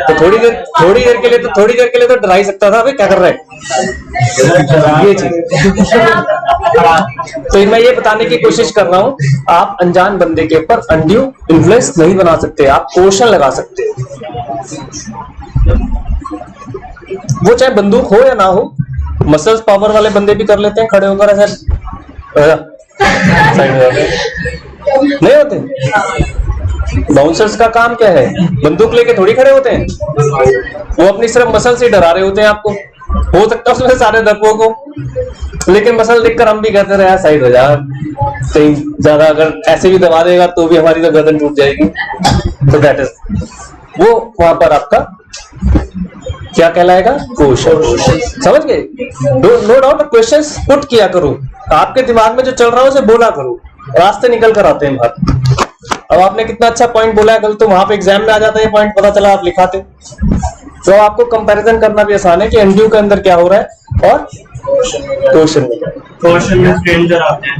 तो थोड़ी देर के लिए तो डरा ही सकता था, भाई क्या कर रहा है ये चीज। तो मैं ये बताने की कोशिश कर रहा हूँ, आप अनजान बंदे के ऊपर अनड्यू इन्फ्लुएंस नहीं बना सकते, आप क्वेश्चन लगा सकते हैं। वो चाहे बंदूक हो या ना हो, मसल्स पावर वाले बंदे भी कर लेते हैं, खड़े होकर ऐसा साइड में नहीं होते। बाउंसर्स का काम क्या है? बंदूक लेके थोड़ी खड़े होते हैं, वो अपनी सिर्फ मसल से डरा रहे होते हैं आपको। हो सकता है उसमें सारे डरपोक को, लेकिन मसल देखकर हम भी कहते रहे यार साइड हो जा, कहीं ज्यादा अगर ऐसे भी दबा देगा तो भी हमारी तो गर्दन टूट जाएगी। तो दैट इज वो वहां पर आपका क्या कहलाएगा? क्वेश्चन। समझ गए? नो डाउट क्वेश्चंस पुट किया करो, आपके दिमाग में जो चल रहा है उसे बोला करो, रास्ते निकल कर आते हैं बाहर। अब आपने कितना अच्छा पॉइंट बोला है कल, तो वहां पे एग्जाम में आ जाता है पॉइंट, पता चला आप लिखाते। तो आपको कंपैरिजन करना भी आसान है कि एनडीयू के अंदर क्या हो रहा है और क्वेश्चन में स्ट्रेंजर आते हैं,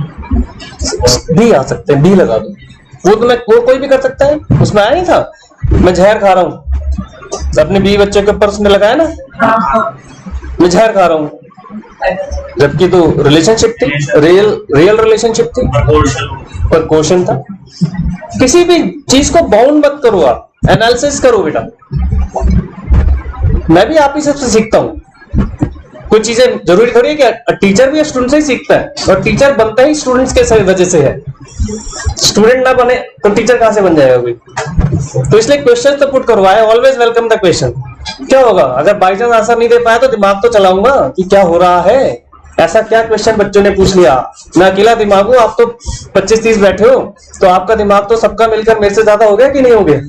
भी आ सकते हैं, भी लगा दो। वो तो मैं वो कोई भी कर सकता है, उसमें आया नहीं था मैं जहर खा रहा हूँ, अपने बीवी बच्चों के ऊपर उसने लगाया ना, मैं जहर खा रहा हूँ, जबकि तो रिलेशनशिप थी, रियल रिलेशनशिप थी, पर क्वेश्चन था। किसी भी चीज को बाउंड मत करो, आप एनालिसिस करो बेटा। मैं भी आप ही सबसे सीखता हूँ। कुछ चीजें जरूरी थोड़ी है कि टीचर भी स्टूडेंट से ही सीखता है, और टीचर बनता ही स्टूडेंट्स के वजह से है। स्टूडेंट ना बने तो टीचर कहां से बन जाएगा कोई? तो इसलिए क्वेश्चन तो पुट करवाए, ऑलवेज वेलकम द क्वेश्चन। क्या होगा अगर बाई चांस आंसर नहीं दे पाया तो दिमाग तो चलाऊंगा कि क्या हो रहा है, ऐसा क्या क्वेश्चन बच्चों ने पूछ लिया। मैं अकेला दिमाग हूं, आप तो 25-30 बैठे हो, तो आपका दिमाग तो सबका मिलकर मेरे से ज्यादा हो गया कि नहीं हो गया?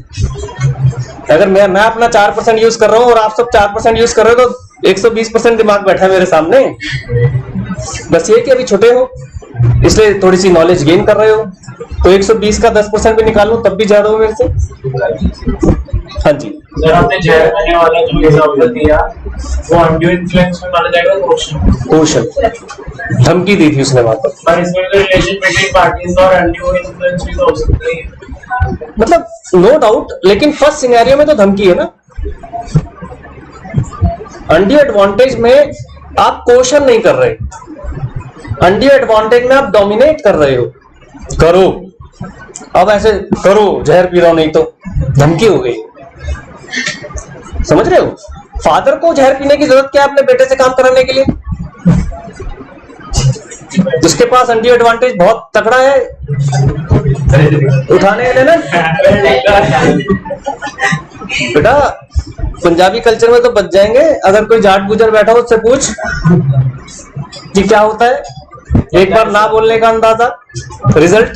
अगर मैं अपना 4% यूज कर रहा हूं और आप सब 4% यूज कर रहे हो, तो 120% दिमाग बैठा है मेरे सामने। बस ये कि अभी छोटे हो इसलिए थोड़ी सी नॉलेज गेन कर रहे हो, तो 120 का 10% भी निकाल लो तब भी जा रहे हो मेरे से। हाँ जी सर, आपने जहर खाने वाला जो एग्जांपल दिया वो अनड्यू इन्फ्लुएंस में माना जाएगा? क्वेश्चन धमकी दी थी उसने वहां पर इसमें तो रिलेशन बिटवीन पार्टीज और अनड्यू इन्फ्लुएंस भी तो हो सकता है। मतलब नो डाउट, लेकिन फर्स्ट सिनेरियो में तो धमकी है ना। अनड्यू एडवांटेज में आप क्वेश्चन नहीं कर रहे, अनड्यू एडवांटेज में आप डोमिनेट कर रहे हो। करो, अब ऐसे करो, जहर पी रहा हूं, नहीं तो धमकी हो गई। समझ रहे हो? फादर को जहर पीने की जरूरत क्या है अपने बेटे से काम कराने के लिए? जिसके पास अनड्यू एडवांटेज बहुत तगड़ा है, उठाने के लिए ना बेटा। पंजाबी कल्चर में तो बच जाएंगे। अगर कोई जाट गुजर बैठा हो उससे पूछ कि क्या होता है, एक बार ना बोलने का अंदाजा, रिजल्ट।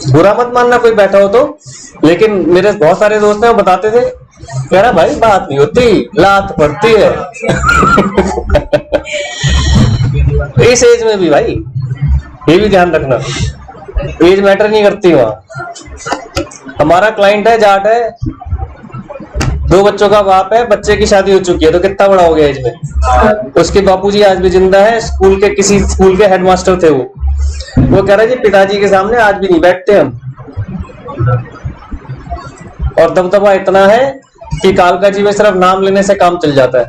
बुरा मत मानना कोई बैठा हो तो, लेकिन मेरे बहुत सारे दोस्त हैं वो बताते थे, कह रहा भाई बात नहीं होती, लात पड़ती है। इस एज में भी भाई ये भी ध्यान रखना, एज मैटर नहीं करती वहां। हमारा क्लाइंट है, जाट है, 2 बच्चों का बाप है, बच्चे की शादी हो चुकी है, तो कितना बड़ा हो गया एज में। उसके बापूजी आज भी जिंदा है, किसी स्कूल के हेडमास्टर थे वो कह रहे जी पिताजी के सामने आज भी नहीं बैठते हम। और दबदबा इतना है कि कालका जी में सिर्फ नाम लेने से काम चल जाता है।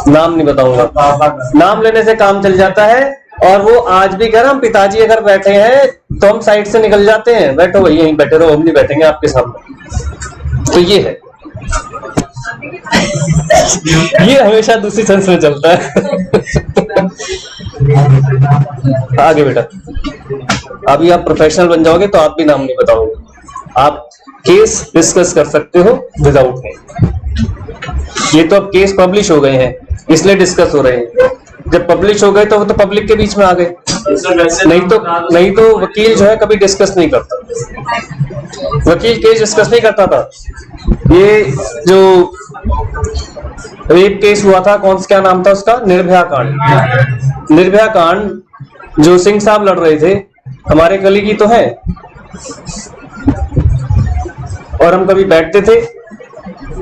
नाम नहीं बताऊंगा, नाम लेने से काम चल जाता है। और वो आज भी कह रहा हम पिताजी अगर बैठे हैं तो हम साइड से निकल जाते हैं, बैठो भाई यहीं बैठे रहो, हम नहीं बैठेंगे आपके सामने। तो ये है, ये हमेशा दूसरी सेंस में चलता है। आगे बेटा, अभी आप प्रोफेशनल बन जाओगे तो आप भी नाम नहीं बताओगे, आप केस डिस्कस कर सकते हो विदाउट नेम। ये तो अब केस पब्लिश हो गए हैं इसलिए डिस्कस हो रहे हैं। जब पब्लिश हो गए तो वो तो पब्लिक के बीच में आ गए, नहीं तो वकील जो है कभी डिस्कस नहीं करता, वकील केस डिस्कस नहीं करता था। ये जो रेप केस हुआ था, क्या नाम था उसका, निर्भया कांड। निर्भया कांड जो सिंह साहब लड़ रहे थे, हमारे कलीग ही तो है, और हम कभी बैठते थे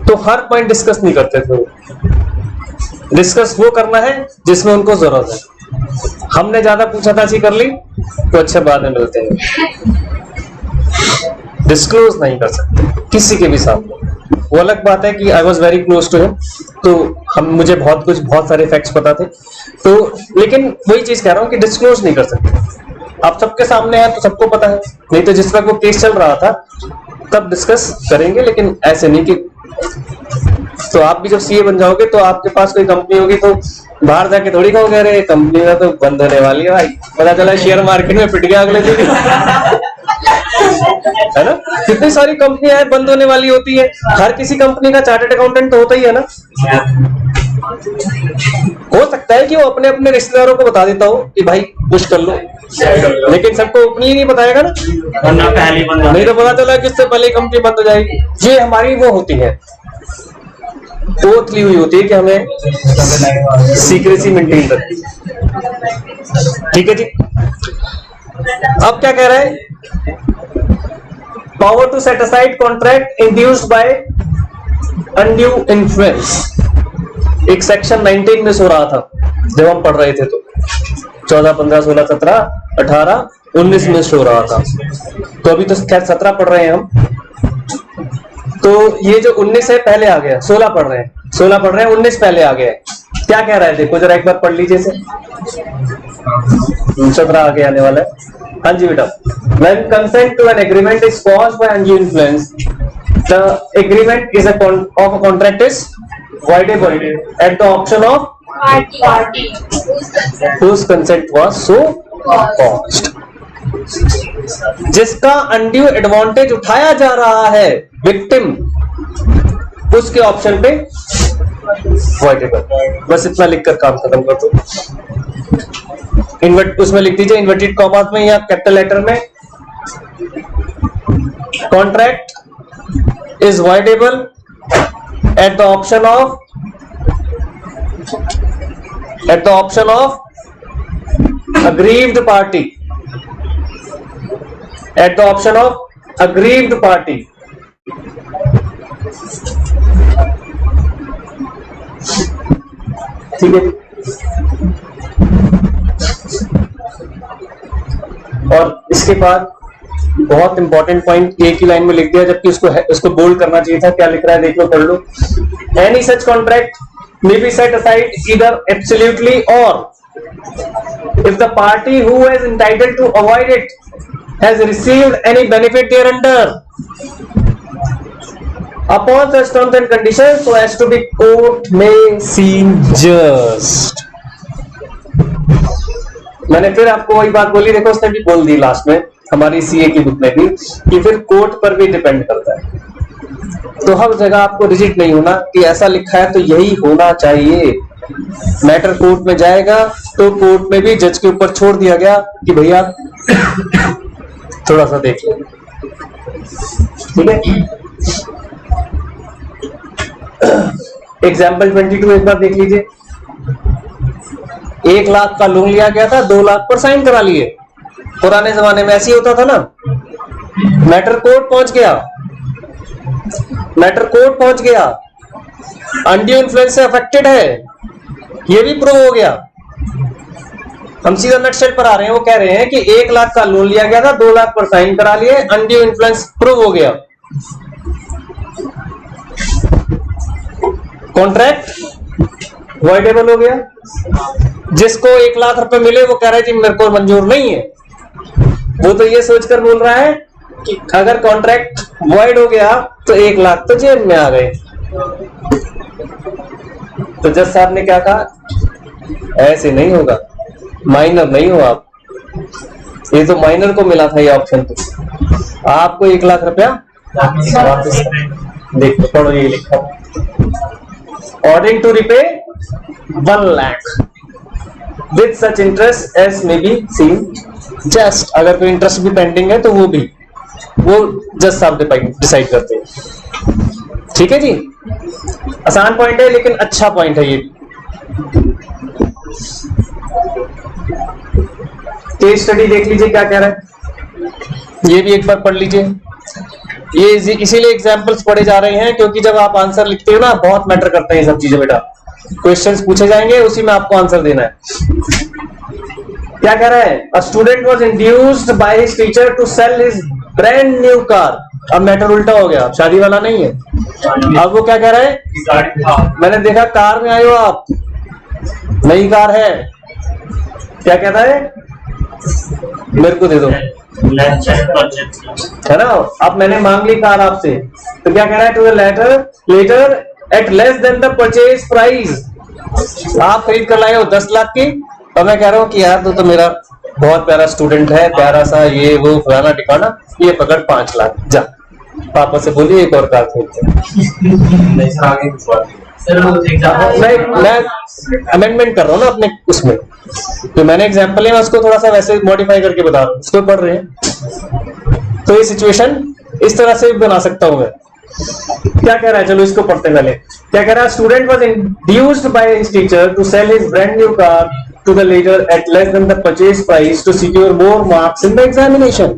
तो हर पॉइंट डिस्कस नहीं करते थे। डिस्कस वो करना है जिसमें उनको जरूरत है। हमने ज्यादा पूछा-ताछी कर ली तो अच्छा बाद में मिलते हैं। डिस्क्लोज नहीं कर सकते किसी के भी सामने। वो अलग बात है कि I was very close to him, तो मुझे बहुत सारे फैक्ट्स पता थे, तो लेकिन वही चीज कह रहा हूँ कि डिस्क्लोज नहीं कर सकते। आप सबके सामने है तो सबको पता है, नहीं तो जिस वक्त वो केस चल रहा था तब डिस्कस करेंगे, लेकिन ऐसे नहीं कि। तो आप भी जब सीए बन जाओगे तो आपके पास कोई कंपनी होगी तो बाहर जाके थोड़ी कहोगे अरे कंपनी का तो बंद होने वाली है भाई, पता चला शेयर मार्केट में पिट गया अगले दिन। है ना, कितनी सारी कंपनियां बंद होने वाली होती है। हर किसी कंपनी का चार्टर्ड अकाउंटेंट तो होता ही है ना। हो सकता है कि वो अपने अपने रिश्तेदारों को बता देता हो कि भाई कुछ कर लो, लेकिन सबको अपनी ही नहीं बताएगा ना, नहीं तो पता चला कि इससे पहले कंपनी बंद हो जाएगी। ये हमारी वो होती है, ओथ ली हुई होती है कि हमें सीक्रेसी मेंटेन रखनी। ठीक है जी, अब क्या कह रहा है, power to set aside contract induced by undue influence. एक सेक्शन 19 में सो रहा था जब हम पढ़ रहे थे, तो 14, 15, 16, 17, 18, 19 में सो रहा था। तो अभी तो खैर 17 पढ़ रहे हैं हम, तो ये जो 19 है पहले आ गया, 16 पढ़ रहे हैं, 16 पढ़ रहे हैं, 19 पहले आ गया है। क्या कह रहा है देखो जरा एक बार पढ़ लीजिए इसे। 17 आगे आने वाला है। हाँ जी बेटा, when consent to an agreement is caused by undue influence, the agreement is of a contract is voidable at the option of party whose consent was so caused। जिसका अनड्यू एडवांटेज उठाया जा रहा है विक्टिम, उसके option पे voidable। बस इतना लिखकर काम खत्म कर दो। उसमें लिख दीजिए इन्वर्टेड कॉमास में या कैपिटल लेटर में, contract is voidable at the option of aggrieved party, at the option of aggrieved party। ठीक है। और इसके बाद बहुत इंपॉर्टेंट पॉइंट एक ही लाइन में लिख दिया, जबकि उसको बोल्ड करना चाहिए था। क्या लिख रहा है देख लो, पढ़ लो। Any such contract may be set aside either absolutely or if the party who is entitled to avoid it has received any benefit thereunder upon such terms and conditions so as to be court may seem just। मैंने फिर आपको वही बात बोली, देखो उसने भी बोल दी लास्ट में हमारी सीए की बुक में भी कि फिर कोर्ट पर भी डिपेंड करता है। तो हर जगह आपको रिजिड नहीं होना कि ऐसा लिखा है तो यही होना चाहिए। मैटर कोर्ट में जाएगा तो कोर्ट में भी जज के ऊपर छोड़ दिया गया कि भैया थोड़ा सा देख लो। ठीक है, एग्जाम्पल 22 एक बार देख लीजिए। 1 लाख का लोन लिया गया था, 2 लाख पर साइन करा लिए। पुराने जमाने में ऐसे ही होता था ना। मैटर कोर्ट पहुंच गया, अनड्यू इन्फ्लुएंस से अफेक्टेड है, ये भी प्रूव हो गया। हम सीधा नटशेल पर आ रहे हैं। वो कह रहे हैं कि 1 लाख का लोन लिया गया था, 2 लाख पर साइन करा लिए, अनड्यू इन्फ्लुएंस प्रूव हो गया, कॉन्ट्रैक्ट वॉइडेबल हो गया। जिसको 1 लाख रुपए मिले वो कह रहा है कि मेरे को मंजूर नहीं है। वो तो ये सोचकर बोल रहा है कि अगर कॉन्ट्रैक्ट वॉइड हो गया तो 1 लाख तो जेब में आ गए। तो जज साहब ने क्या कहा, ऐसे नहीं होगा, माइनर नहीं हो आप, ये तो माइनर को मिला था ये ऑप्शन, तो आपको 1 लाख रुपया वापस। देखो पढ़ो, ये लिखा ordering to repay 1 lakh with such interest as may be seen just. अगर कोई इंटरेस्ट भी पेंडिंग है तो वो जज साहब डिसाइड करते हैं। ठीक है जी, आसान पॉइंट है लेकिन अच्छा पॉइंट है ये। केस स्टडी देख लीजिए क्या कह रहा है, ये भी एक बार पढ़ लीजिए। ये इसीलिए एग्जांपल्स पढ़े जा रहे हैं क्योंकि जब आप आंसर लिखते हो ना, बहुत मैटर करते हैं ये सब चीजें बेटा। क्वेश्चंस पूछे जाएंगे, उसी में आपको आंसर देना है। क्या कह रहा है, a student was induced by his teacher to sell his brand new car. अब मैटर उल्टा हो गया, शादी वाला नहीं है। अब वो क्या कह रहा है, मैंने देखा कार में आए हो आप, नई कार है। क्या कहता है, मेरे को दे दो, है ना। अब मैंने मांग ली कार आपसे, तो क्या कह रहा है, to latter at less than the purchase price. आप खरीद कर लाए हो 10 लाख की, और मैं कह रहा हूँ कि यार तो मेरा बहुत प्यारा स्टूडेंट है, प्यारा सा ये वो फलाना टिकाना, ये पकड़ 5 लाख, जा पापा से बोलिए एक और कार खरीदते। मैं अमेंडमेंट कर रहा हूँ ना अपने उसमें, तो मैंने एग्जांपल है, मैं उसको थोड़ा सा वैसे मॉडिफाई करके बता रहा हूँ, उसको पढ़ रहे हैं। तो ये सिचुएशन इस तरह से भी बना सकता हूँ मैं। क्या कह रहा है, चलो इसको पढ़ते पहले। क्या कह रहा है, student was induced by his teacher to sell his brand new car to the later at less than the purchase price to secure more marks in the examination।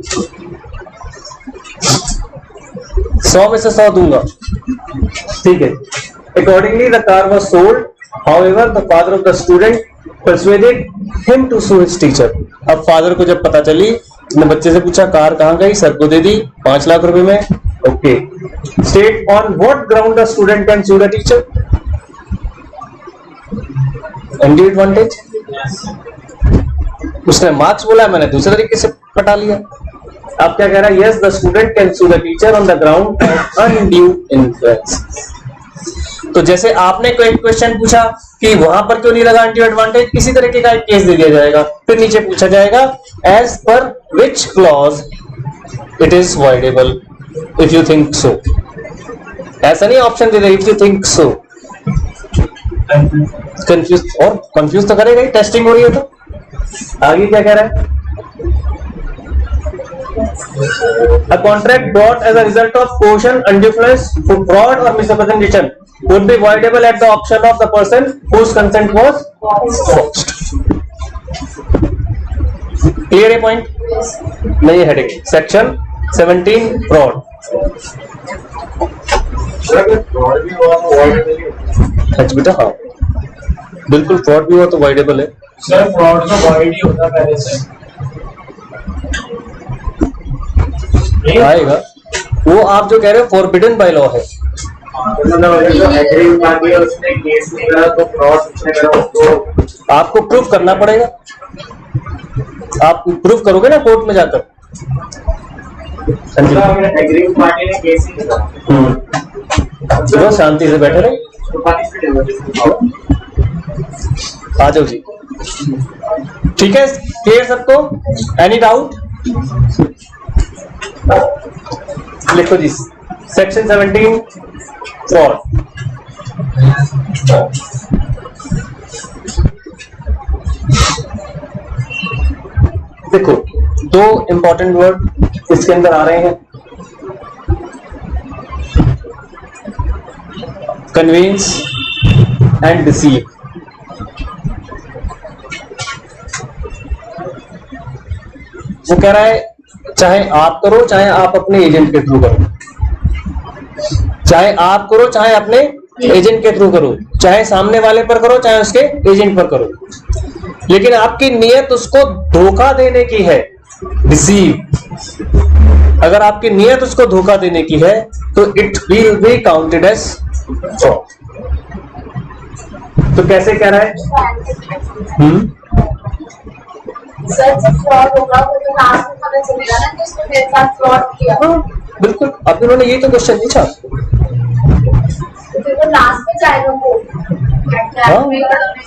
100 में से 100 दूंगा, ठीक है। Accordingly the car was sold, however the father of the student persuaded him to sue his teacher। अब father को जब पता चली, उसने बच्चे से पूछा कार कहाँ गई, सर को दे दी 5 लाख रुपए में, okay. State on what ground the student can sue the teacher. undue advantage, उसने मार्क्स बोला, मैंने दूसरे तरीके से पटा लिया। अब क्या कह रहा है, yes the student can sue the teacher on the ground of undue influence. तो जैसे आपने कोई क्वेश्चन पूछा कि वहां पर क्यों नहीं लगा अनड्यू एडवांटेज, इसी तरीके का एक केस दे दिया जाएगा, फिर नीचे पूछा जाएगा as per which clause it is voidable if you think so. ऐसा नहीं ऑप्शन दे दे if you think so. Confuse, और कंफ्यूज तो करेगा ही, टेस्टिंग हो रही है तो। आगे क्या कह रहा है, a contract brought as a result of coercion, undue influence, fraud or misrepresentation would be voidable at the option of the person whose consent was forced. Clear a point? नहीं हेडिंग सेक्शन 17 fraud। अच्छा बेटा, हाँ बिल्कुल, fraud भी हुआ तो voidable है sir. Fraud तो वाइड ही होता पहले से आएगा। वो आप जो कह रहे हो फॉरबिडन बाय लॉ है। आपको प्रूफ करना पड़ेगा, आप प्रूफ करोगे ना कोर्ट में जाकर। चलो शांति से बैठे रहे, आ जाओ जी। ठीक है, क्लियर सबको? Any doubt? लिखो जी, सेक्शन 17 फ्रॉड। देखो, दो इंपॉर्टेंट वर्ड इसके अंदर आ रहे हैं, कन्विंस एंड डिसीव। वो कह रहा है चाहे आप करो, चाहे आप अपने एजेंट के थ्रू करो, चाहे आप करो, चाहे अपने एजेंट के थ्रू करो, चाहे सामने वाले पर करो, चाहे उसके एजेंट पर करो, लेकिन आपकी नियत उसको धोखा देने की है, डिसीव। अगर आपकी नियत उसको धोखा देने की है तो it will be counted as fraud. तो कैसे कह रहा है? सर जब फ्रॉड होगा तो लास्ट में पता चलेगा ना कि उसने मेरे साथ फ्रॉड किया। बिल्कुल, अब इन्होंने यही तो क्वेश्चन पूछा, तो फिर वो लास्ट में जाएगा वो। हाँ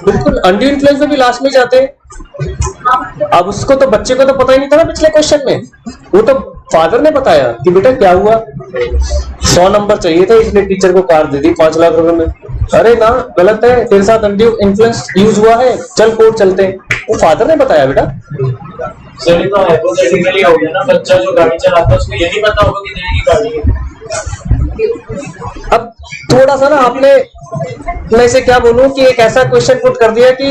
बिल्कुल, अनड्यू इन्फ्लुएंस में भी लास्ट में जाते हैं। अब उसको तो, बच्चे को तो पता ही नहीं था ना पिछले क्वेश्चन में, वो तो फादर ने बताया कि बेटा क्या हुआ, 100 नंबर चाहिए था इसलिए टीचर को कार दे दी 5 लाख रुपए में। अरे ना, गलत है, तेरे साथ अनड्यू इन्फ्लुएंस यूज हुआ है, चल कोर्ट चलते हैं। वो फादर ने बताया बेटा। सर ये तो हाइपोथेटिकली हो गया ना, बच्चा जो गाड़ी चलाता है उसको ये नहीं पता होगा कि तेरी गाड़ी है। अब थोड़ा सा ना आपने, मैं इसे क्या बोलूं कि एक ऐसा क्वेश्चन पुट कर दिया कि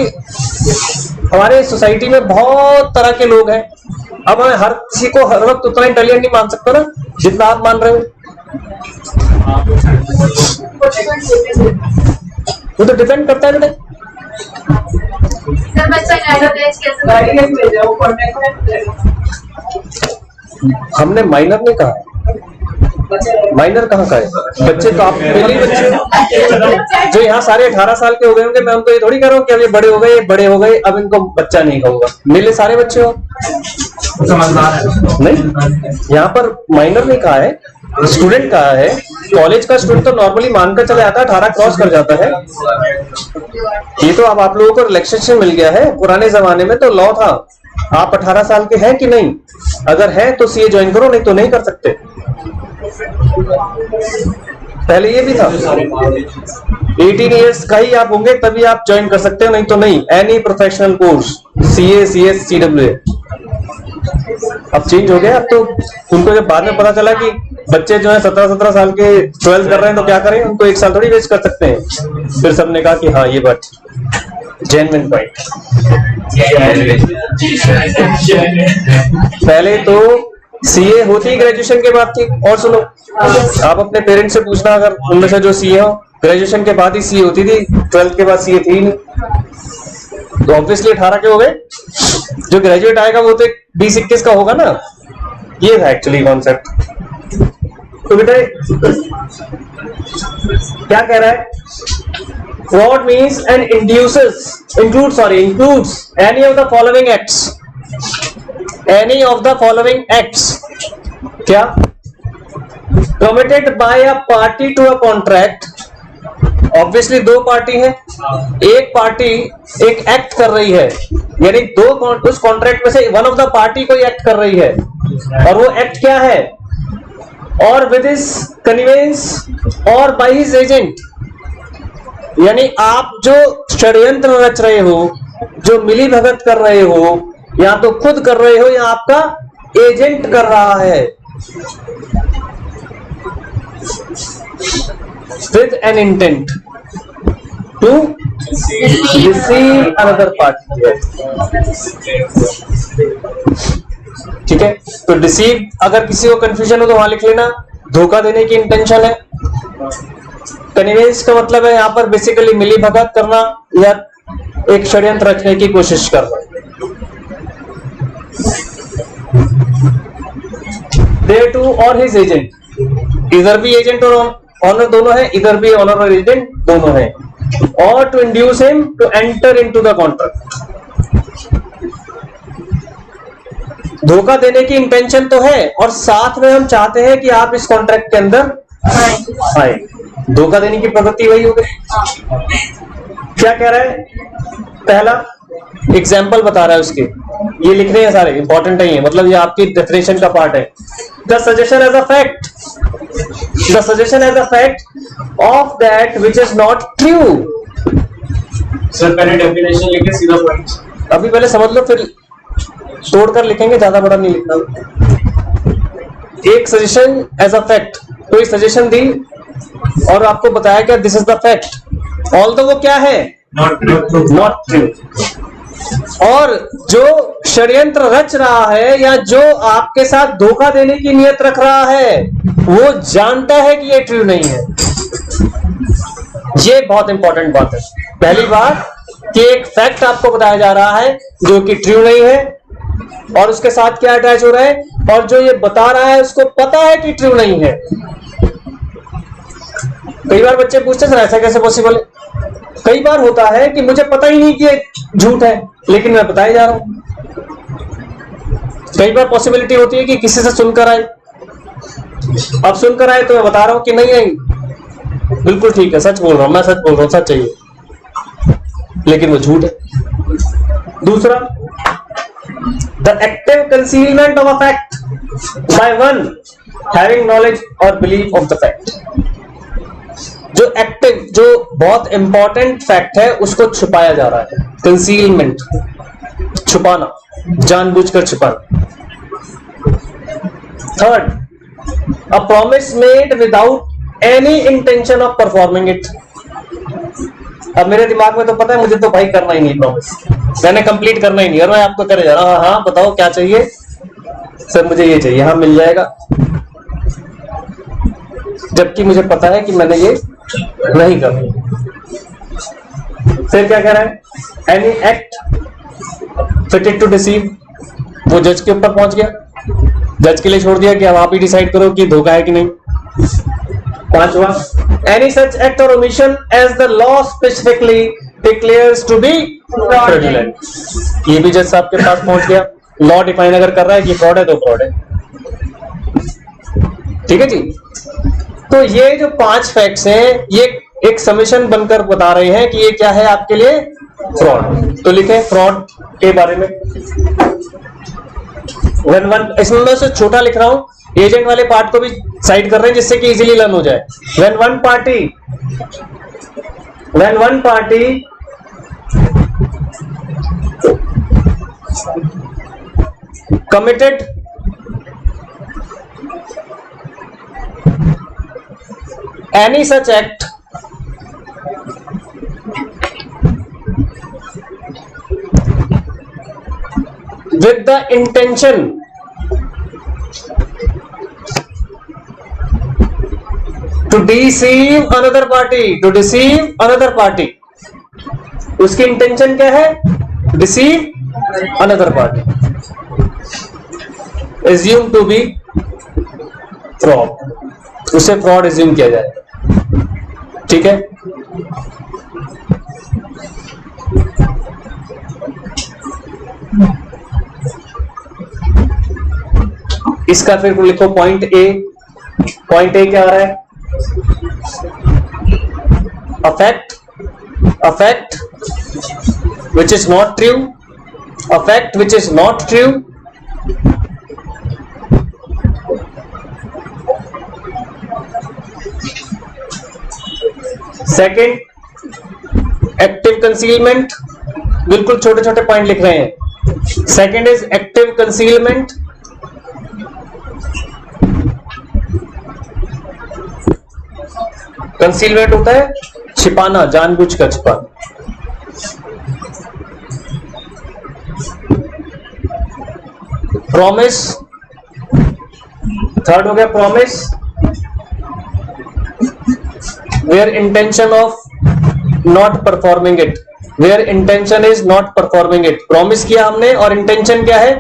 हमारे सोसाइटी में बहुत तरह के लोग हैं। अब मैं हर किसी को हर वक्त उतना इंटेलिजेंट नहीं मान सकता ना जितना आप मान रहे हो। वो तो डिपेंड करता है बेटा। हमने माइनर नहीं कहा, माइनर कहाँ का है? बच्चे तो आप पहले ही बच्चे जो यहाँ सारे 18 साल के हो गए होंगे, मैं उनको ये थोड़ी कह रहा हूँ कि अब ये बड़े हो गए, बड़े हो गए, अब इनको बच्चा नहीं कहूंगा। मेरे सारे बच्चे हो नहीं, यहाँ पर माइनर नहीं कहा है, स्टूडेंट कहा है। कॉलेज का स्टूडेंट तो नॉर्मली मानकर चला जाता है 18 क्रॉस कर जाता है। ये तो अब आप लोगों को रिलैक्सेशन मिल गया है, पुराने जमाने में तो लॉ था आप 18 साल के हैं कि नहीं, अगर हैं तो सीए ज्वाइन करो, नहीं तो नहीं कर सकते। पहले ये भी था 18 इयर्स का ही आप होंगे तभी आप ज्वाइन कर सकते हो, नहीं तो नहीं। Any professional course, CA, CS, CWA. अब चेंज हो गया। अब तो उनको जब बाद में पता चला कि बच्चे जो है 17 साल के 12th कर रहे हैं तो क्या करें, उनको 1 साल थोड़ी वेस्ट कर सकते हैं। फिर सबने कहा कि हाँ ये बात जेन्युइन पॉइंट। पहले तो सीए होती ग्रेजुएशन के बाद थी। और सुनो, आप अपने पेरेंट्स से पूछना, अगर उनमें से जो सीए हो ग्रेजुएशन के बाद ही सीए होती थी, 12th के बाद सीए थी ही नहीं। तो ऑब्वियसली 18 के हो गए। जो ग्रेजुएट आएगा वो तो 20-21 का होगा ना। ये था एक्चुअली कॉन्सेप्ट। तो बेटा क्या कह रहा है? Fraud means and includes any of the following acts. Any of the following acts. क्या? Committed by a party to a contract. Obviously दो पार्टी है, एक पार्टी एक एक्ट कर रही है, यानी उस कॉन्ट्रैक्ट में से वन ऑफ द पार्टी कोई एक्ट कर रही है, और वो एक्ट क्या है? और विद हिज कन्वेंस और बाय हिज एजेंट, यानी आप जो षड्यंत्र रच रहे हो, जो मिली भगत कर रहे हो, या तो खुद कर रहे हो या आपका एजेंट कर रहा है। With an intent to deceive another party. ठीक है, तो डिसीव अगर किसी को कंफ्यूजन हो तो वहां लिख लेना, धोखा देने की इंटेंशन है। कन्वेंस का मतलब है यहां पर बेसिकली मिली भगत करना या एक षड्यंत्र रचने की कोशिश करना। They too or his agent, इधर भी एजेंट और ऑनर दोनों है, इधर भी ऑनर और एजेंट दोनों है। और to induce him to enter into the contract, धोखा देने की इंटेंशन तो है और साथ में हम चाहते हैं कि आप इस कॉन्ट्रैक्ट के अंदर आए। धोखा देने की प्रवृत्ति वही हो गई। क्या कह रहा है? पहला एग्जाम्पल बता रहा है उसके, ये लिख रहे हैं सारे, इंपॉर्टेंट नहीं है, मतलब ये आपकी डेफिनेशन का पार्ट है। The suggestion as a fact, the suggestion as a fact of that which is not true. Sir पहले डेफिनेशन लिखे सीधा पॉइंट, अभी पहले समझ लो फिर तोड़कर लिखेंगे, ज्यादा बड़ा नहीं लिखना। एक सजेशन एज अ फैक्ट, कोई सजेशन दी और आपको बताया क्या this is the fact, although वो क्या है? Not true. और जो षड्यंत्र रच रहा है या जो आपके साथ धोखा देने की नियत रख रहा है वो जानता है कि ये ट्रू नहीं है। ये बहुत इंपॉर्टेंट बात है। पहली बात कि एक फैक्ट आपको बताया जा रहा है जो कि ट्रू नहीं है, और उसके साथ क्या अटैच हो रहा है, और जो ये बता रहा है उसको पता है कि ट्रू नहीं है। कई बार बच्चे पूछते हैं ऐसा कैसे पॉसिबल है? कई बार होता है कि मुझे पता ही नहीं कि ये झूठ है लेकिन मैं बताया जा रहा हूं। कई बार पॉसिबिलिटी होती है कि किसी से सुनकर आए, अब सुनकर आए तो मैं बता रहा हूं कि नहीं आई, बिल्कुल ठीक है, सच बोल रहा हूं, मैं सच बोल रहा हूं, सच चाहिए, लेकिन वो झूठ है। दूसरा, the active concealment of a fact by one having knowledge और बिलीफ ऑफ द फैक्ट। जो एक्टिव, जो बहुत इंपॉर्टेंट फैक्ट है उसको छुपाया जा रहा है। कंसीलमेंट, छुपाना, जानबूझकर छुपाना। Third, a promise made without any intention of performing it. अब मेरे दिमाग में तो पता है मुझे तो भाई करना ही नहीं प्रॉमिस, मैंने कंप्लीट करना ही नहीं, और मैं आपको करे जा रहा हूं, हाँ बताओ क्या चाहिए सर, मुझे ये चाहिए, हाँ मिल जाएगा, जबकि मुझे पता है कि मैंने ये नहीं करना। फिर क्या कह रहा है? Any act fitted to deceive, वो जज के ऊपर पहुंच गया, जज के लिए छोड़ दिया कि अब आप ही डिसाइड करो कि धोखा है कि नहीं। पांचवा, any such act or omission as the law specifically declares to be fraudulent, ये भी जज साहब के पास पहुंच गया। लॉ डिफाइन अगर कर रहा है कि फ्रॉड है तो फ्रॉड है। ठीक है जी। तो ये जो 5 फैक्ट्स हैं ये एक समीशन बनकर बता रहे हैं कि ये क्या है आपके लिए? फ्रॉड। तो लिखे फ्रॉड के बारे में। इसमें मैं छोटा लिख रहा हूं, एजेंट वाले पार्ट को भी साइड कर रहे हैं जिससे कि इजीली लर्न हो जाए। when one party committed any such act with the intention to deceive another party, उसकी इंटेंशन क्या है? deceive another party, assume to be fraud। उसे फ्रॉड एज्यूम किया जाएगा। ठीक है, इसका फिर लिखो पॉइंट ए। पॉइंट ए क्या आ रहा है? a fact which is not true, a fact which is not true second active concealment, बिल्कुल छोटे छोटे पॉइंट लिख रहे हैं। Second is active concealment, concealment होता है छिपाना, जानबूझकर छिपाना। प्रॉमिस, थर्ड हो गया promise, where intention of not performing it, where intention is not performing it. Promise किया हमने और इंटेंशन क्या है?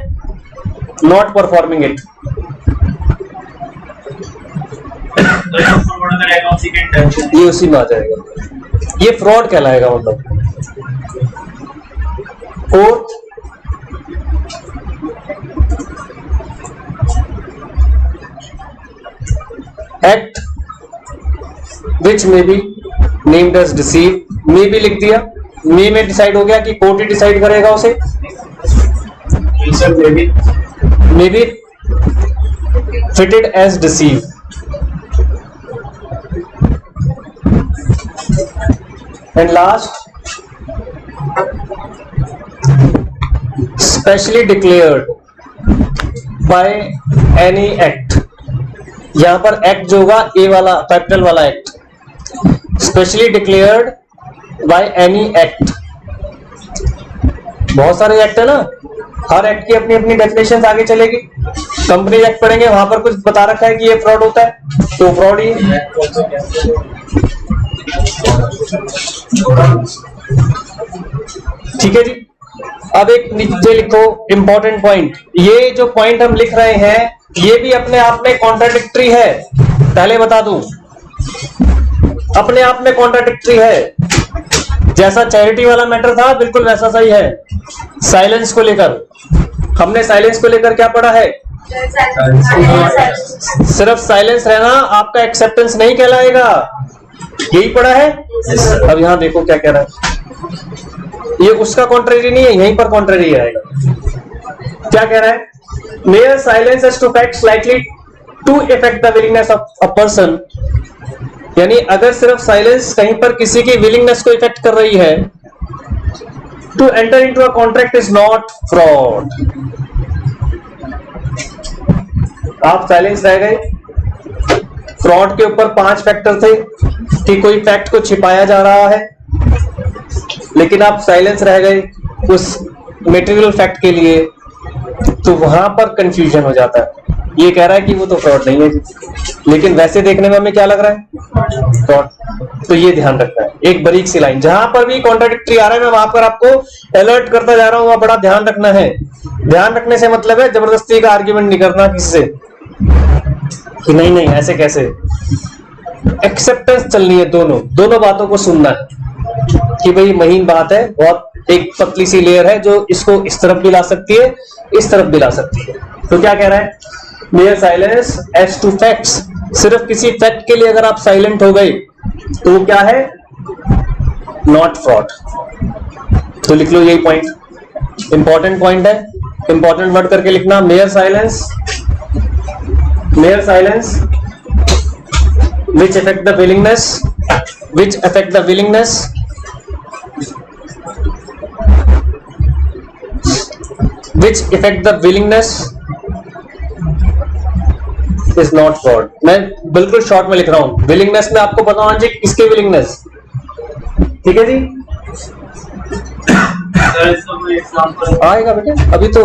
Not performing it. ये उसी में आ जाएगा, ये फ्रॉड कहलाएगा। मतलब fourth, act which may be named as deceive, may भी लिख दिया, मे में डिसाइड हो गया कि कोर्ट ही डिसाइड करेगा उसे। May be fitted as deceive, and last specially declared by any act। यहां पर एक्ट जो होगा ए वाला, कैपिटल वाला act, specially declared by any act. बहुत सारे एक्ट है ना, हर एक्ट की अपनी अपनी डेफिनेशन आगे चलेगी। कंपनी एक्ट पढ़ेंगे, वहां पर कुछ बता रखा है कि ये फ्रॉड होता है तो फ्रॉड ही। ठीक है जी, अब एक नीचे लिखो इंपॉर्टेंट पॉइंट। ये जो पॉइंट हम लिख रहे हैं ये भी अपने आप में कॉन्ट्राडिक्टरी है, पहले बता दूं, अपने आप में कॉन्ट्राडिक्टरी है। जैसा चैरिटी वाला मैटर था बिल्कुल वैसा सही है। साइलेंस को लेकर, हमने साइलेंस को लेकर क्या पढ़ा है? सिर्फ साइलेंस रहना आपका एक्सेप्टेंस नहीं कहलाएगा, यही पढ़ा है। अब यहां देखो क्या कह रहा है, ये उसका कॉन्ट्रेरी नहीं है, यहीं पर कॉन्ट्रेरी आएगा। क्या कह रहा है? Mere silence as to facts likely to affect the willingness of a person, यानी अगर सिर्फ साइलेंस कहीं पर किसी की विलिंगनेस को इफेक्ट कर रही है, to enter into a contract is not fraud. आप साइलेंस रह गए। फ्रॉड के ऊपर 5 फैक्टर थे कि कोई फैक्ट को छिपाया जा रहा है, लेकिन आप साइलेंस रह गए उस मेटेरियल फैक्ट के लिए, तो वहां पर कंफ्यूजन हो जाता है। ये कह रहा है कि वो तो फ्रॉड नहीं है, लेकिन वैसे देखने में हमें क्या लग रहा है? फ्रॉड। तो ये ध्यान रखना है, एक बारीक सी लाइन, जहां पर भी कॉन्ट्राडिक्टरी आ रहा है मैं वहां पर आपको अलर्ट करता जा रहा हूं, वहां बड़ा ध्यान रखना है। ध्यान रखने से मतलब है जबरदस्ती का आर्ग्यूमेंट नहीं करना किसी से कि नहीं नहीं ऐसे कैसे। एक्सेप्टेंस चलनी है, दोनों बातों को सुनना है कि भाई महीन बात है, बहुत एक पतली सी लेयर है जो इसको इस तरफ भी ला सकती है, इस तरफ भी ला सकती है। तो क्या कह रहा है? Mere silence as to facts, सिर्फ किसी फैक्ट के लिए अगर आप साइलेंट हो गए तो वो क्या है? Not fraud. तो लिख लो यही पॉइंट, इंपॉर्टेंट पॉइंट है, इंपॉर्टेंट वर्ड करके लिखना। Mayor silence which affect the willingness, which affect the willingness is not fraud। मैं बिल्कुल शॉर्ट में लिख रहा हूं। विलिंगनेस में आपको बताओ जी किसकी विलिंगनेस, ठीक है जी? आएगा बेटे, अभी तो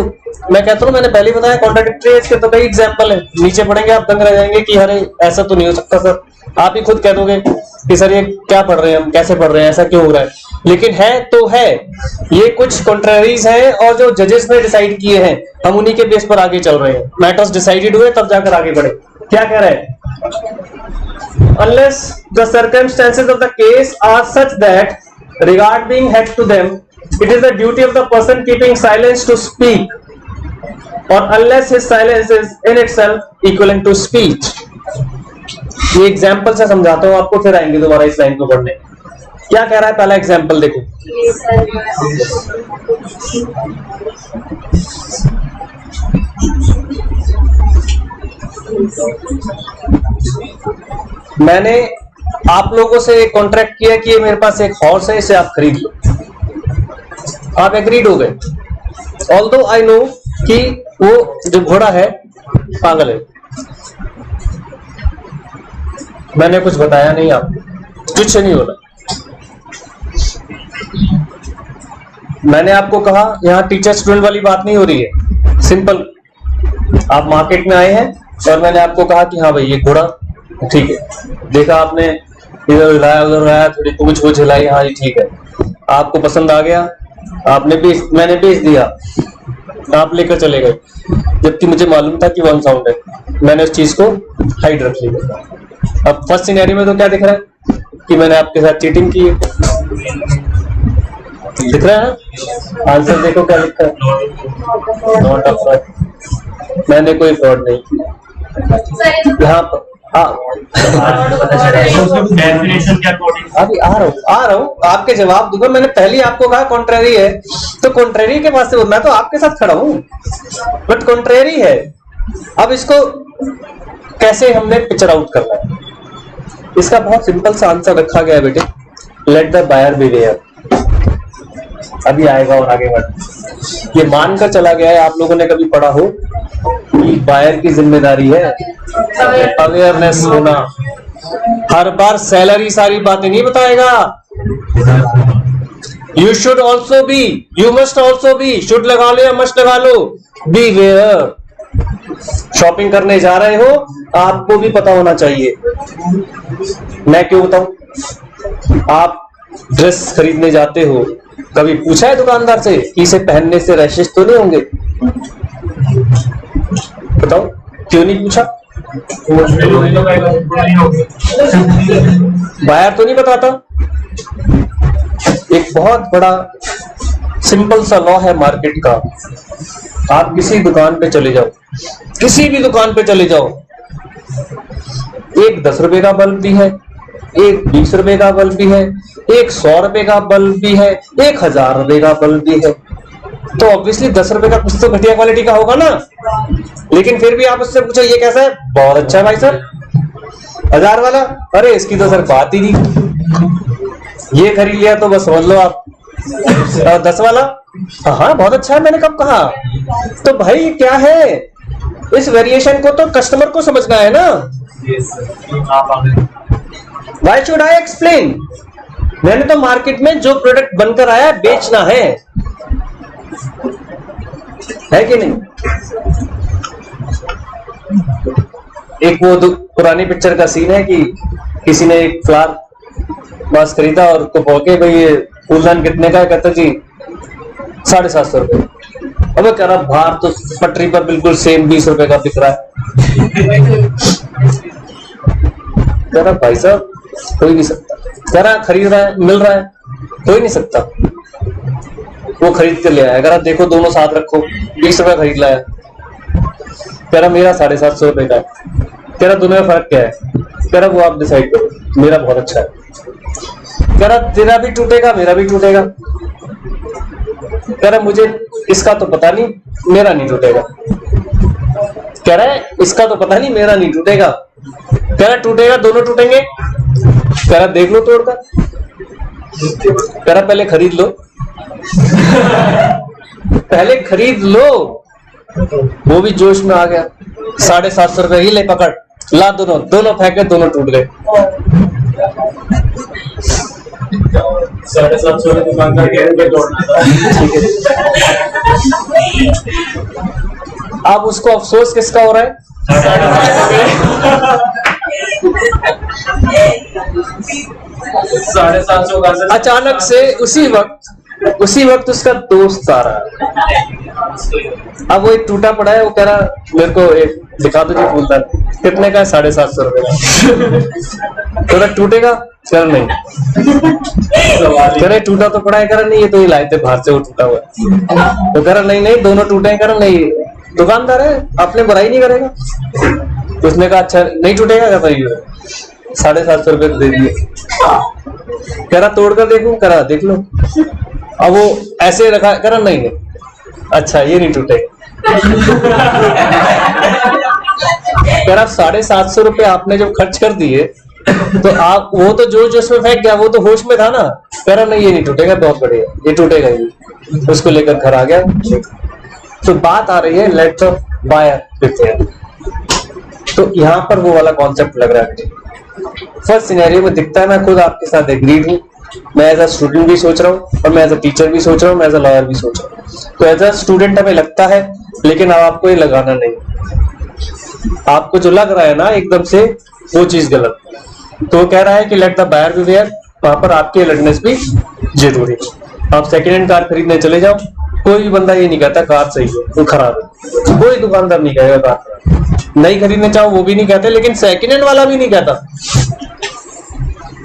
मैं कहता हूँ, मैंने पहले बताया कॉन्ट्राडिक्टरी है, इसके तो कई एग्जांपल है। नीचे पढ़ेंगे आप दंग रह जाएंगे कि अरे ऐसा तो नहीं हो सकता सर। आप ही खुद कह दोगे कि सर ये क्या पढ़ रहे हैं हम, कैसे पढ़ रहे हैं, ऐसा क्यों हो रहा है? लेकिन है तो है, ये कुछ कॉन्ट्ररीज हैं और जो जजेस ने डिसाइड किए हैं हम उन्हीं के बेस पर आगे चल रहे हैं। मैटर्स डिसाइडेड हुए तब जाकर आगे बढ़े। क्या कह रहे हैं? unless the circumstances of the case are such that regard being had to them, it is the duty of the person keeping silence to speak, or unless his silence is in itself equivalent to speech. ये example से समझाता हूं आपको, फिर आएंगे दोबारा इस line को पढ़ने। क्या कह रहा है पहला एग्जाम्पल देखो। मैंने आप लोगों से एक कॉन्ट्रैक्ट किया कि ये मेरे पास एक हॉर्स है, इसे आप खरीद लो। आप एग्रीड हो गए, ऑल्दो आई नो कि वो जो घोड़ा है पागल है। मैंने कुछ बताया नहीं आपको, कुछ नहीं बोला। मैंने आपको कहा यहाँ टीचर स्टूडेंट वाली बात नहीं हो रही है, सिंपल। आप मार्केट में आए हैं और मैंने आपको कहा कि हाँ भाई ये घोड़ा ठीक है, देखा आपने, इधर हिलाया उधर हिलाया, थोड़ी पूछ वूछ हिलाई, हाँ ये ठीक है, आपको पसंद आ गया, आपने मैंने बेच दिया, आप लेकर चले गए, जबकि मुझे मालूम था कि वन साउंड है। मैंने उस चीज को हाइड रख लिया। अब फर्स्ट सिनेरियो में तो क्या दिख रहा है कि मैंने आपके साथ चीटिंग की है, दिख रहा है ना? आंसर देखो क्या लिखा है, नॉट अ फ्रॉड। मैंने कोई फ्रॉड नहीं किया यहाँ पर। अभी आ रहा हूँ आपके जवाब दूंगा। मैंने पहले आपको कहा कॉन्ट्रेरी है, तो कॉन्ट्रेरी के पास से मैं तो आपके साथ खड़ा हूँ, बट कॉन्ट्रेरी है। अब इसको कैसे हमने पिक्चर आउट करना है, इसका बहुत सिंपल सा आंसर रखा गया है बेटे, लेट द बायर बिवेयर। अभी आएगा और आगे बढ़। ये मानकर चला गया है, आप लोगों ने कभी पढ़ा हो कि बायर की जिम्मेदारी है अवेयरनेस होना। हर बार सैलरी सारी बातें नहीं बताएगा। You should also be, you must also be, should लगा लो या मस्ट लगा लो, बी वेयर। शॉपिंग करने जा रहे हो, आपको भी पता होना चाहिए। मैं क्यों बताऊं? आप ड्रेस खरीदने जाते हो, कभी पूछा है दुकानदार से कि इसे पहनने से रैशेस तो नहीं होंगे? बताओ क्यों नहीं पूछा? बायर तो नहीं बताता। एक बहुत बड़ा सिंपल सा लॉ है मार्केट का। आप किसी दुकान पे चले जाओ, किसी भी दुकान पे चले जाओ, एक 10 रुपए का बल्ब भी है, एक 20 रुपए का बल्ब भी है, एक 100 रुपए का बल्ब भी है, 1000 रुपए का बल्ब भी है। तो ऑब्वियसली 10 रुपए का कुछ तो घटिया क्वालिटी का होगा ना। लेकिन फिर भी आप उससे पूछो ये कैसा है, बहुत अच्छा है भाई सर। 1000 वाला, अरे इसकी तो सर बात ही नहीं, ये खरीद लिया तो बस समझ लो आप। 10 वाला, हाँ बहुत अच्छा है, मैंने कब कहा? तो भाई क्या है, इस वेरिएशन को तो कस्टमर को समझना है ना। Why should I explain? मैंने तो मार्केट में जो प्रोडक्ट बनकर आया बेचना है कि नहीं? एक वो पुरानी पिक्चर का सीन है कि किसी ने एक फ्लावर वास खरीदा और उसको बोले भाई ये फूलदान कितने का है? कहता जी 750 रुपए। अब कह रहा बाहर तो पटरी पर बिल्कुल सेम 20 रुपए का बिक रहा है। कह रहा भाई साहब हो ही नहीं सकता। कह रहा खरीद रहा है, मिल रहा है, हो ही नहीं सकता। वो खरीद कर ले आया, अगर आप देखो दोनों साथ रखो, 20 रुपए खरीद लाया। कह रहा मेरा 750 रुपए का है। कह रहा दोनों में फर्क क्या है? कह रहा वो आप डिसाइड करो, मेरा बहुत अच्छा है। कह रहा तेरा भी टूटेगा मेरा भी टूटेगा। कह रहा मुझे इसका तो पता नहीं, मेरा नहीं टूटेगा। कह रहा है इसका तो पता नहीं, मेरा नहीं टूटेगा। कह रहा टूटेगा, दोनों टूटेंगे। कह रहा देख लो तोड़कर। कह रहा पहले खरीद लो। पहले खरीद लो। वो भी जोश में आ गया, 750 रुपए ही ले पकड़, ला दोनों फेंके, दोनों टूट गए। 750 दुकान का अब उसको अफसोस किसका हो रहा है? 750 का। अचानक से उसी वक्त उसी वक्त उसका दोस्त आ रहा है, अब वो एक टूटा पड़ा है, वो कह रहा मेरे को एक दिखा दो जी फूलदान, कितने का है? 750 रुपए का। थोड़ा टूटेगा? कह रहा नहीं। कह रहे टूटा तो पड़ा है? कह रहा नहीं, ये तो ये लाए थे बाहर से, वो टूटा हुआ है। तो कह रहा नहीं नहीं दोनों टूटे हैं। कह रहा नहीं, दुकानदार है, आपने बुराई नहीं करेगा। उसने कहा अच्छा नहीं टूटेगा? कहता ये 750 रुपए दे दिए। कह रहा तोड़ कर देखूं? कह रहा देख लो। अब वो ऐसे रखा, कह रहा नहीं नहीं अच्छा ये नहीं टूटेगा। कह रहा 750 रुपए आपने जब खर्च कर दिए तो आप वो तो जो उसमें फेंक गया, वो तो होश में था ना। कह रहा नहीं ये नहीं टूटेगा, बहुत बढ़िया, ये टूटेगा ही। उसको लेकर घर आ गया। तो बात आ रही है लेट द बायर प्रिपेयर। तो यहाँ पर वो वाला कॉन्सेप्ट लग रहा है। फर्स्ट सिनेरियो में दिखता है, मैं खुद आपके साथ एग्रीड हूँ, मैं एज अ स्टूडेंट भी सोच रहा हूँ और मैं एज अ टीचर भी सोच रहा हूँ, मैं एज अ लॉयर भी सोच रहा हूँ। तो एज अ स्टूडेंट हमें लगता है, लेकिन अब आपको ये लगाना नहीं। आपको जो लग रहा है ना एकदम से वो चीज गलत। तो वो कह रहा है कि लेट द बायर बिवेयर, वहां पर आपकी अलर्टनेस भी जरूरी है। आप सेकेंड हैंड कार खरीदने चले जाओ, कोई भी बंदा ये नहीं कहता कार सही है वो खराब है, कोई दुकानदार नहीं कहेगा कार खराब। नई खरीदने चाहो वो भी नहीं कहते, लेकिन सेकेंड हैंड वाला भी नहीं कहता।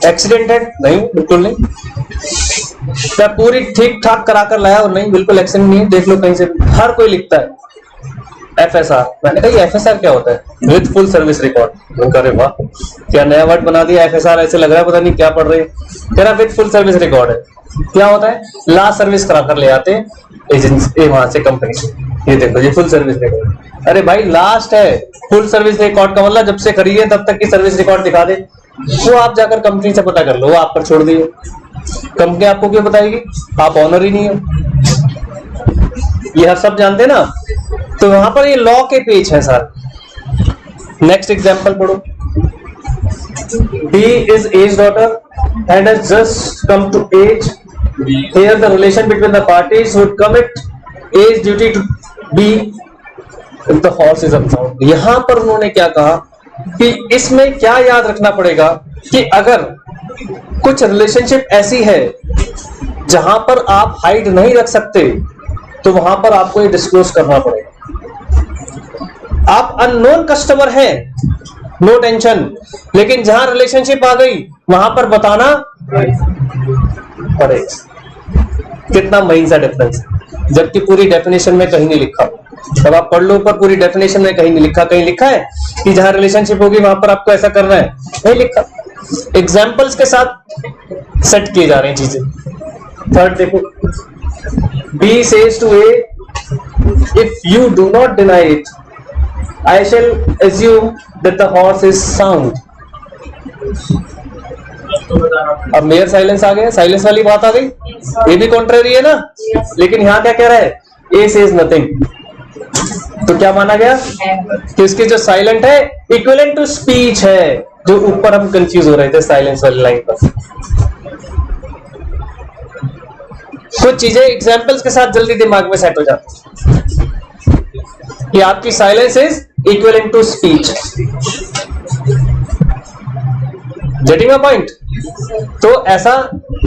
एक्सीडेंट है? नहीं, बिल्कुल नहीं। क्या पूरी ठीक ठाक करा कर लाया? और नहीं, बिल्कुल एक्सीडेंट नहीं है, देख लो कहीं से। हर कोई लिखता है FSR। मैंने कहा FSR क्या होता है? With full service record. अरे वाह, क्या नया वर्ड बना दिया FSR, ऐसे लग रहा है पता नहीं क्या पढ़ रहे हैं। तेरा विद फुल सर्विस रिकॉर्ड है, क्या होता है? लास्ट सर्विस करा कर ले आते एजेंसी वहां से, कंपनी से। ये देखो ये फुल सर्विस रिकॉर्ड। अरे भाई लास्ट है, फुल सर्विस रिकॉर्ड का मतलब जब से खरीदे तब तक की सर्विस रिकॉर्ड दिखा दे। वो आप जाकर कंपनी से पता कर लो, वो आप पर छोड़ दिए। कंपनी आपको क्यों बताएगी? आप ऑनर ही नहीं हो। ये हर सब जानते हैं ना। तो वहां पर ये लॉ के पेज है सर। नेक्स्ट एग्जांपल पढ़ो। B is age daughter and has just come to age. Here the relation between the parties would commit age duty to B if the horse is unsound. यहां पर उन्होंने क्या कहा कि इसमें क्या याद रखना पड़ेगा कि अगर कुछ रिलेशनशिप ऐसी है जहां पर आप हाइड नहीं रख सकते तो वहां पर आपको ये डिस्क्लोज करना पड़ेगा। आप अननोन कस्टमर हैं, नो टेंशन, लेकिन जहां रिलेशनशिप आ गई वहां पर बताना पड़ेगा। कितना महीन सा डिफरेंस है, जबकि पूरी डेफिनेशन में कहीं नहीं लिखा। अब आप पढ़ लो, पर पूरी डेफिनेशन में कहीं नहीं लिखा। कहीं लिखा है कि जहां रिलेशनशिप होगी वहां पर आपको ऐसा करना है? नहीं लिखा। एग्जाम्पल्स के साथ सेट किए जा रहे हैं चीजें। थर्ड देखो, B says to A, if you do not deny it, I shall assume that the horse is sound. अब मेयर साइलेंस आ गया, साइलेंस वाली बात आ गई। ये भी कॉन्ट्रेरी है ना, लेकिन यहाँ क्या कह रहा है? A says nothing। तो क्या माना गया कि इसकी जो साइलेंट है इक्विवेलेंट टू स्पीच है, जो ऊपर हम कंफ्यूज हो रहे थे साइलेंस वाली लाइन पर। कुछ चीजें एग्जाम्पल्स के साथ जल्दी दिमाग में सेट हो जाती कि आपकी silence is equivalent to speech. Getting a point? तो ऐसा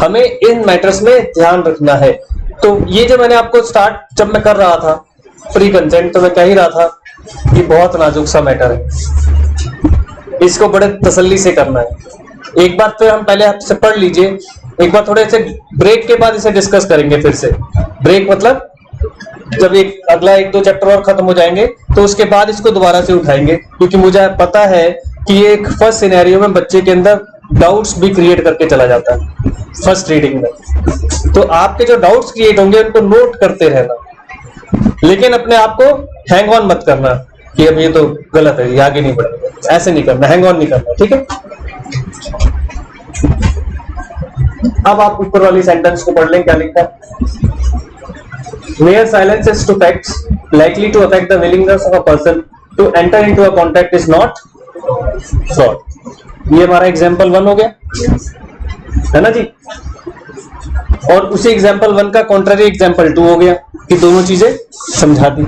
हमें इन मैटर्स में ध्यान रखना है। तो ये जो मैंने आपको स्टार्ट जब मैं कर रहा था प्री कंसेंट, तो मैं कह ही रहा था कि बहुत नाजुक सा मैटर है, इसको बड़े तसल्ली से करना है। एक बार तो हम पहले आपसे पढ़ लीजिए, एक बार थोड़े से ब्रेक के बाद इसे डिस्कस करेंगे फिर से। ब्रेक मतलब जब एक अगला 1-2 चैप्टर और खत्म हो जाएंगे तो उसके बाद इसको दोबारा से उठाएंगे, क्योंकि मुझे पता है कि ये एक फर्स्ट सिनेरियो में बच्चे के अंदर डाउट्स भी क्रिएट करके चला जाता है फर्स्ट रीडिंग में। तो आपके जो डाउट्स क्रिएट होंगे उनको नोट करते रहना, लेकिन अपने आप को हैंग ऑन मत करना कि अब ये तो गलत है, ये आगे नहीं बढ़ेगा। ऐसे नहीं करना, हैंग ऑन नहीं करना, ठीक है। अब आप ऊपर वाली सेंटेंस को पढ़ लें, क्या लिखा है? Mere silence is to facts likely to affect the willingness of a person to enter into a contract is not fraud. ये हमारा एग्जाम्पल 1 हो गया है ना जी, और उसी एग्जाम्पल 1 का कॉन्ट्ररी एग्जाम्पल 2 हो गया कि दोनों चीजें समझा दी।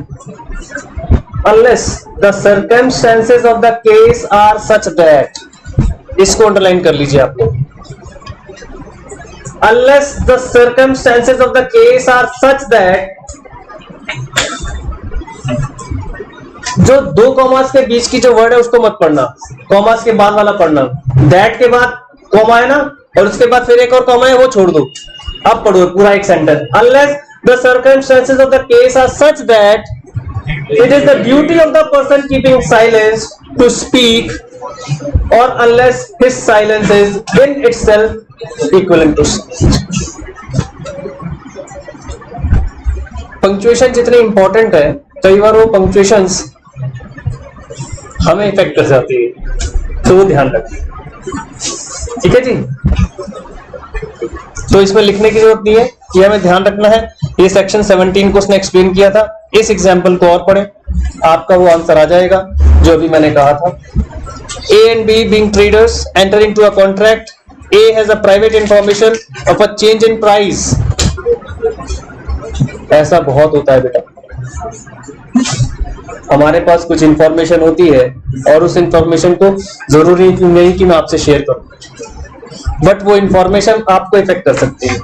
Unless the circumstances of the case are such that, इसको अंडरलाइन कर लीजिए आप लोग। unless the circumstances of the case are such that, जो दो कॉमास के बीच की जो वर्ड है उसको मत पढ़ना, कॉमास के बाद वाला पढ़ना। दैट के बाद कॉमा है ना, और उसके बाद फिर एक और कॉमा है, वो छोड़ दो। अब पढ़ो पूरा एक sentence. Unless the circumstances of the case are such that it is the duty of the person keeping silence to speak, or unless his silence is in itself equivalent to speech. Punctuation जितनी important है, कई बार वो punctuations हमें effect कर जाती है, तो वो ध्यान रखिए। ठीक है जी, तो इसमें लिखने की जरूरत नहीं है, ये हमें ध्यान रखना है। ये सेक्शन 17 को उसने एक्सप्लेन किया था, इस एग्जाम्पल को और पढ़ें, आपका वो आंसर आ जाएगा जो अभी मैंने कहा था। A and B being traders enter into a contract. A has a private information of a change in price. ऐसा बहुत होता है बेटा, हमारे पास कुछ इंफॉर्मेशन होती है और उस इंफॉर्मेशन को जरूरी नहीं कि मैं आपसे शेयर करूं, बट वो इंफॉर्मेशन आपको इफेक्ट कर सकती है।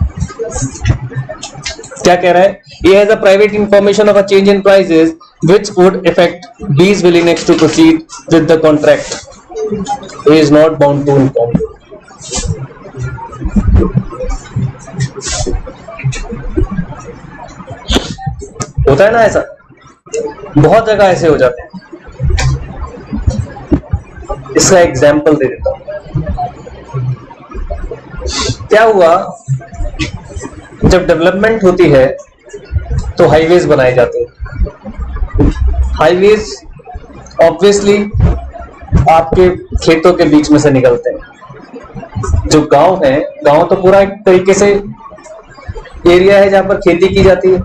क्या कह रहा है? A has a private information of a change in prices which would affect B's willingness to proceed with the contract. A is not bound to inform you. होता है ना ऐसा, बहुत जगह ऐसे हो जाते हैं। इसका एग्जाम्पल दे देता हूं। क्या हुआ, जब डेवलपमेंट होती है तो हाईवेज बनाए जाते हैं। हाईवेज ऑब्वियसली आपके खेतों के बीच में से निकलते हैं। जो गांव है, गांव तो पूरा एक तरीके से एरिया है जहां पर खेती की जाती है,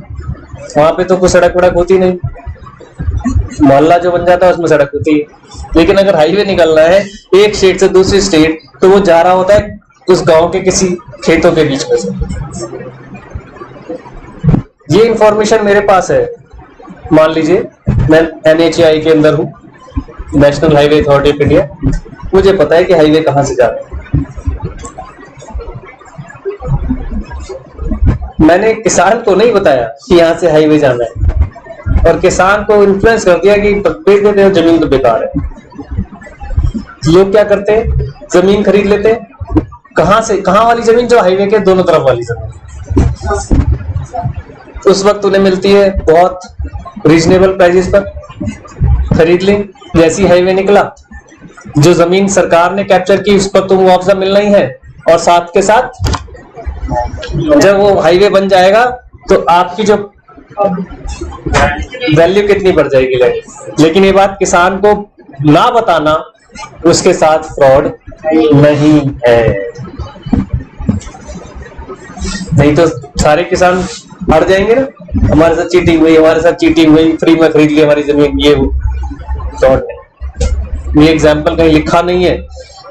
वहां पे तो कोई सड़क वड़क होती नहीं, मोहल्ला जो बन जाता है उसमें सड़क होती है। लेकिन अगर हाईवे निकलना है एक स्टेट से दूसरी स्टेट, तो वो जा रहा होता है उस गांव के किसी खेतों के बीच में से। ये इंफॉर्मेशन मेरे पास है, मान लीजिए मैं NHAI के अंदर हूँ, national highway authority of India, मुझे पता है कि हाईवे कहां से जा रहा है। मैंने किसान को नहीं बताया कि यहां से हाईवे जाना है, और किसान को इन्फ्लुएंस कर दिया कि बेच देते हो, जमीन तो बेकार है। लोग क्या करते हैं, जमीन खरीद लेते हैं। कहां से, कहां वाली जमीन? जो हाईवे के दोनों तरफ वाली जमीन। उस वक्त उन्हें मिलती है बहुत रीजनेबल प्राइसेस पर, खरीद लें। जैसी हाईवे निकला, जो जमीन सरकार ने कैप्चर की उस पर तो मुआवजा मिलना ही है, और साथ के साथ जब वो हाईवे बन जाएगा तो आपकी जो वैल्यू कितनी बढ़ जाएगी। लेकिन ये बात किसान को ना बताना उसके साथ फ्रॉड नहीं है। नहीं तो सारे किसान हट जाएंगे ना, हमारे साथ चीटिंग हुई, हमारे साथ चीटिंग हुई, फ्री में खरीद ली हमारी जमीन, ये फ्रॉड है। ये एग्जाम्पल कहीं लिखा नहीं है,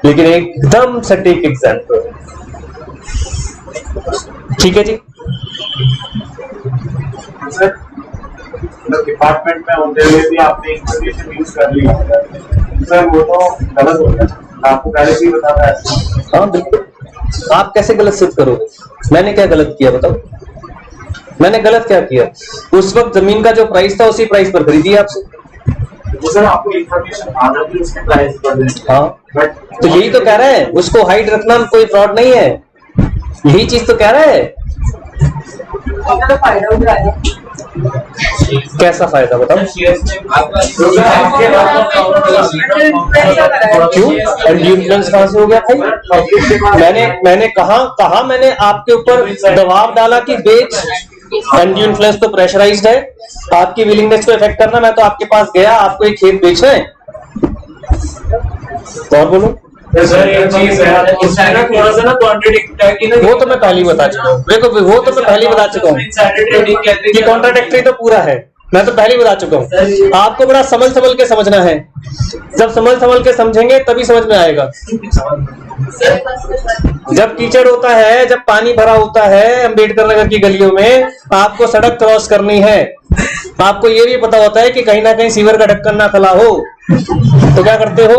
लेकिन एकदम सटीक एग्जाम्पल है। ठीक है जी। डिपार्टमेंट में होते हुए भी आपने इंफॉर्मेशन यूज कर ली सर, वो तो गलत हो गया, आपको पहले से ही बताना है। हाँ बिल्कुल, आप कैसे गलत सिद्ध करोगे? मैंने क्या गलत किया बताओ? मैंने गलत क्या किया? उस वक्त जमीन का जो प्राइस था उसी प्राइस पर खरीदी आपसे। वो सर आपको इंफॉर्मेशन आ जाती है उसके प्राइस पर। हाँ, तो यही तो कह रहे हैं, उसको हाइड रखना कोई फ्रॉड नहीं है, यही चीज तो कह रहा है। फायदा उठा है। कैसा फायदा बताओ? क्यों इन्फ्लुएंस कहां से हो गया भाई? मैंने कहा मैंने आपके ऊपर दबाव डाला कि बेच। एंड इन्फ्लुएंस तो प्रेशराइज्ड है, आपकी विलिंगनेस को इफेक्ट करना। मैं तो आपके पास गया, आपको एक खेत बेचना है, तो और बोलो सर ये चीज है, इसमें ना थोड़ा सा ना कॉन्ट्रडिक्ट है कि ना, वो तो मैं पहले ही बता चुका हूँ। देखो वो तो मैं पहले ही बता चुका हूँ कि कॉन्ट्राडिक्टरी तो पूरा है, मैं तो पहले ही बता चुका हूँ। आपको बड़ा समझ के समझना है, जब समझ के समझेंगे तभी समझ में आएगा। जब कीचड़ होता है, जब पानी भरा होता है अंबेडकर नगर की गलियों में, आपको सड़क क्रॉस करनी है, आपको ये भी पता होता है कि कहीं ना कहीं सीवर का ढक्कन ना खुला हो, तो क्या करते हो?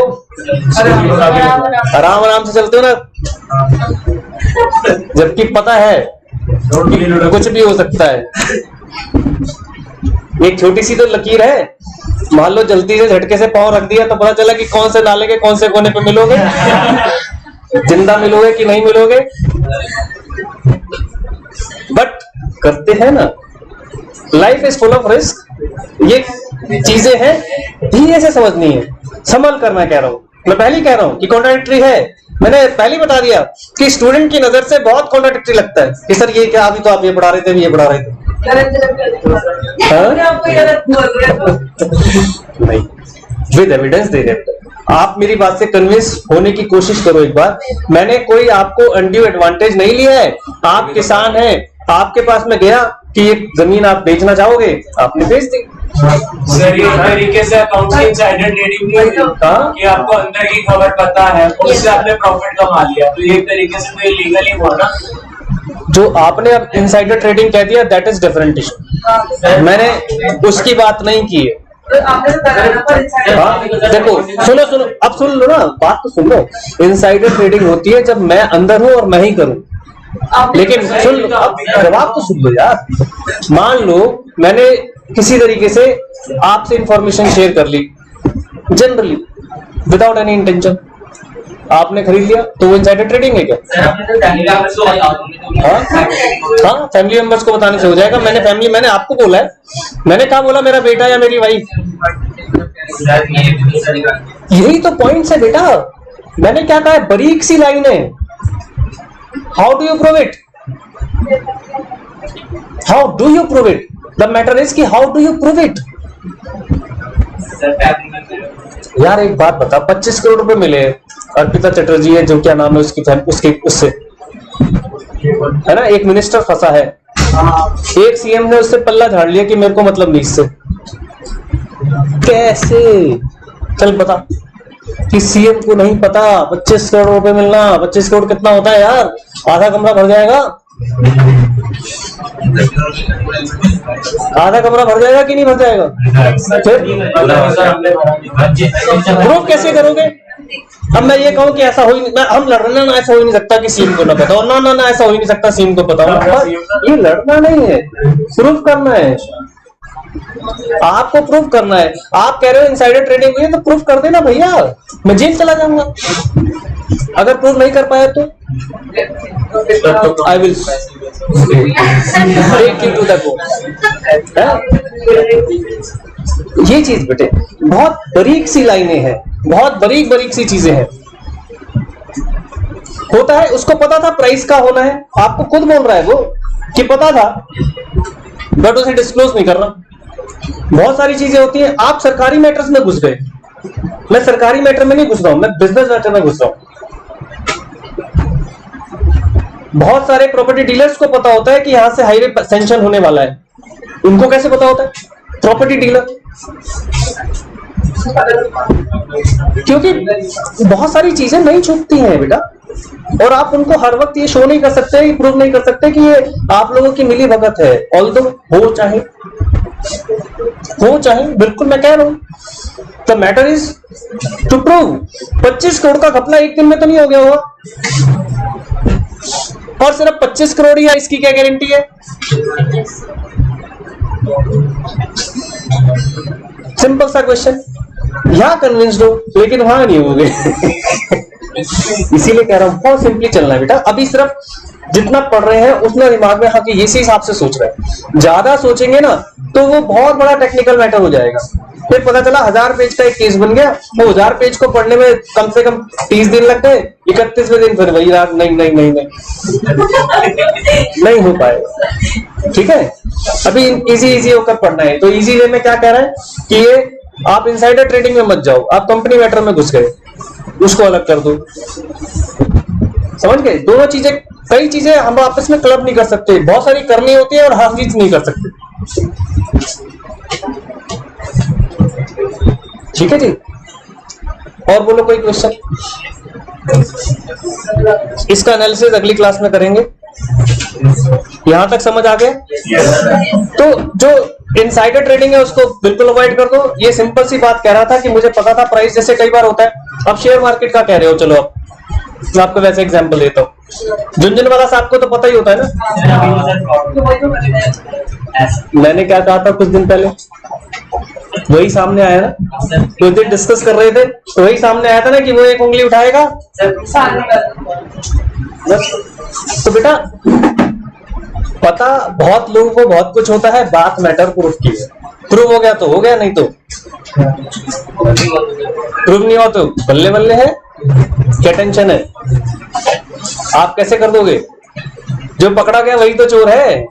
आराम से चलते हो ना। जबकि पता है कि कुछ भी हो सकता है। एक छोटी सी तो लकीर है, मान लो जल्दी से झटके से पाँव रख दिया तो पता चला कि कौन से नाले के कौन से कोने पे मिलोगे, जिंदा मिलोगे कि नहीं मिलोगे। बट करते हैं ना, life is full of risk. ये चीजें हैं, धीरे से समझनी है, संभल कर। मैं कह रहा हूं, मैं पहले ही कह रहा हूं कि कॉन्ट्राडिक्टरी है। मैंने पहले ही बता दिया कि स्टूडेंट की नजर से बहुत कॉन्ट्राडिक्टरी लगता है कि सर ये क्या, अभी तो आप ये पढ़ा रहे थे, अभी ये पढ़ा रहे थे। नहीं, विद एविडेंस दे रहे। आप मेरी बात से कन्विंस होने की कोशिश करो एक बार। मैंने कोई आपको अनड्यू एडवांटेज नहीं लिया है। आप किसान हैं, आपके पास में गया कि ये जमीन आप बेचना चाहोगे, आपने बेच दी। सर ये तरीके से अकाउंट की इनसाइडर ट्रेडिंग नहीं है कि आपको अंदर की खबर पता है, उससे आपने प्रॉफिट कमा लिया, तो ये तरीके से तो इलीगल ही हुआ ना। जो आपने अब इनसाइडर ट्रेडिंग कह दिया, दैट इज डिफरेंट इशू। मैंने उसकी बात नहीं की है। देखो, सुनो सुनो, अब सुन लो ना, बात तो सुन लो। इनसाइडर ट्रेडिंग होती है जब मैं अंदर हूं और मैं ही करूं। लेकिन सुन लो, अब जवाब तो सुन लो यार। मान लो मैंने किसी तरीके से आपसे इंफॉर्मेशन शेयर कर ली, जनरली विदाउट एनी इंटेंशन, आपने खरीद लिया, तो वो इनसाइडर ट्रेडिंग है क्या? हाँ, फैमिली मेंबर्स को बताने से हो जाएगा। मैंने आपको बोला है, मैंने कहा बोला मेरा बेटा या मेरी वाइफ। यही तो पॉइंट्स है बेटा। मैंने क्या कहा है, बारीक सी लाइन है। How do you prove it? How do you prove it? The matter is कि how do you prove it? यार एक बात बता, 25 करोड़ रुपए मिले अर्पिता चटर्जी है, जो क्या नाम है उसके उससे, है ना, एक मिनिस्टर फंसा है, एक सीएम ने उससे पल्ला झाड़ लिया कि मेरे को मतलब नहीं इससे। कैसे? चल बता कि सीएम को नहीं पता 25 करोड़ रुपए मिलना। 25 करोड़ कितना होता है यार? आधा कमरा भर जाएगा। आधा कमरा भर जाएगा कि नहीं भर जाएगा? फिर प्रूफ कैसे करोगे? अब मैं ये कहूं कि ऐसा हो ही नहीं, हम लड़ना ना, ऐसा हो ही नहीं सकता कि सीएम को ना पता हो, ना ना ना, ऐसा हो ही नहीं सकता सीएम को पता हो। ये लड़ना नहीं है, प्रूफ करना है। आपको प्रूफ करना है। आप कह रहे हो इनसाइडर ट्रेडिंग हुई है, तो प्रूफ कर देना भैया, मैं जेल चला जाऊंगा। अगर प्रूफ नहीं कर पाया तो I will take you to the court. ये चीज बेटे बहुत बारीक सी लाइनें हैं, बहुत बारीक बारीक सी चीजें हैं। होता है, उसको पता था प्राइस का होना है, आपको खुद बोल रहा है वो कि पता था, बट उसे डिस्क्लोज नहीं करना। बहुत सारी चीजें होती हैं। आप सरकारी मैटर्स में घुस गए, मैं सरकारी मैटर में नहीं घुस रहा हूं, मैं बिजनेस मैटर में घुस रहा हूं। बहुत सारे प्रॉपर्टी डीलर्स को पता होता है कि यहां से हाईवे सैंक्शन होने वाला है। उनको कैसे पता होता है? प्रॉपर्टी डीलर, क्योंकि बहुत सारी चीजें नहीं छुपती हैं बेटा, और आप उनको हर वक्त ये शो नहीं कर सकते, प्रूव नहीं कर सकते कि ये आप लोगों की मिली भगत है। ऑल्दो हो चाहे बिल्कुल मैं कह रहा हूं, the matter is to prove. 25 crore का घपला एक दिन में तो नहीं हो गया होगा, और सिर्फ 25 करोड़ ही है, इसकी क्या गारंटी है? सिंपल सा क्वेश्चन। यहां कन्विंस्ड हो लेकिन वहां नहीं होगे। इसीलिए कह रहा हूं बहुत सिंपली चलना है बेटा। अभी सिर्फ जितना पढ़ रहे हैं उतना दिमाग में, हाँ कि इसी हिसाब से सोच रहे हैं। ज्यादा सोचेंगे ना तो वो बहुत बड़ा टेक्निकल मैटर हो जाएगा। फिर पता चला 1000 पेज का एक केस बन गया, वो 1000 पेज को पढ़ने में कम से कम 30 दिन लग गए, 31वें दिन फिर वही रात, नहीं नहीं नहीं नहीं नहीं हो पाएगा। ठीक है, अभी इजी होकर पढ़ना है। तो इजी वे में क्या कह रहा है कि ये आप इनसाइडर ट्रेडिंग में मत जाओ, आप कंपनी मैटर में घुस गए, उसको अलग कर दो। समझ गए? दोनों चीजें, कई चीजें हम आपस में क्लब नहीं कर सकते, बहुत सारी करनी होती है और हर चीज नहीं कर सकते। ठीक है जी, और बोलो कोई क्वेश्चन? इसका एनालिसिस अगली क्लास में करेंगे। यहां तक समझ आ गया? तो जो इनसाइडर ट्रेडिंग है उसको बिल्कुल अवॉइड कर दो। ये सिंपल सी बात कह रहा था कि मुझे पता था प्राइस, जैसे कई बार होता है। अब शेयर मार्केट का कह रहे हो, चलो अब मैं आपको वैसे एग्जांपल देता हूं। झुंझुनवाला वाला साहब को तो पता ही होता है ना। मैंने क्या कहा था कुछ दिन पहले, वही सामने आया ना, कुछ दिन डिस्कस कर रहे थे तो वही सामने आया था ना कि वो एक उंगली उठाएगा। तो बेटा पता बहुत लोगों को बहुत कुछ होता है, बात मैटर प्रूफ की है। प्रूव हो गया तो हो गया, नहीं तो प्रूव नहीं हुआ तो बल्ले बल्ले है। क्या टेंशन है, आप कैसे कर दोगे? जो पकड़ा गया वही तो चोर है,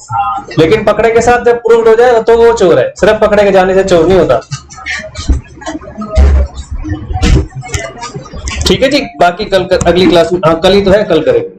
लेकिन पकड़े के साथ जब प्रूव्ड हो जाए तो वो चोर है, सिर्फ पकड़े के जाने से चोर नहीं होता। ठीक है जी, बाकी कल अगली क्लास में, हाँ कल ही तो है, कल करेंगे।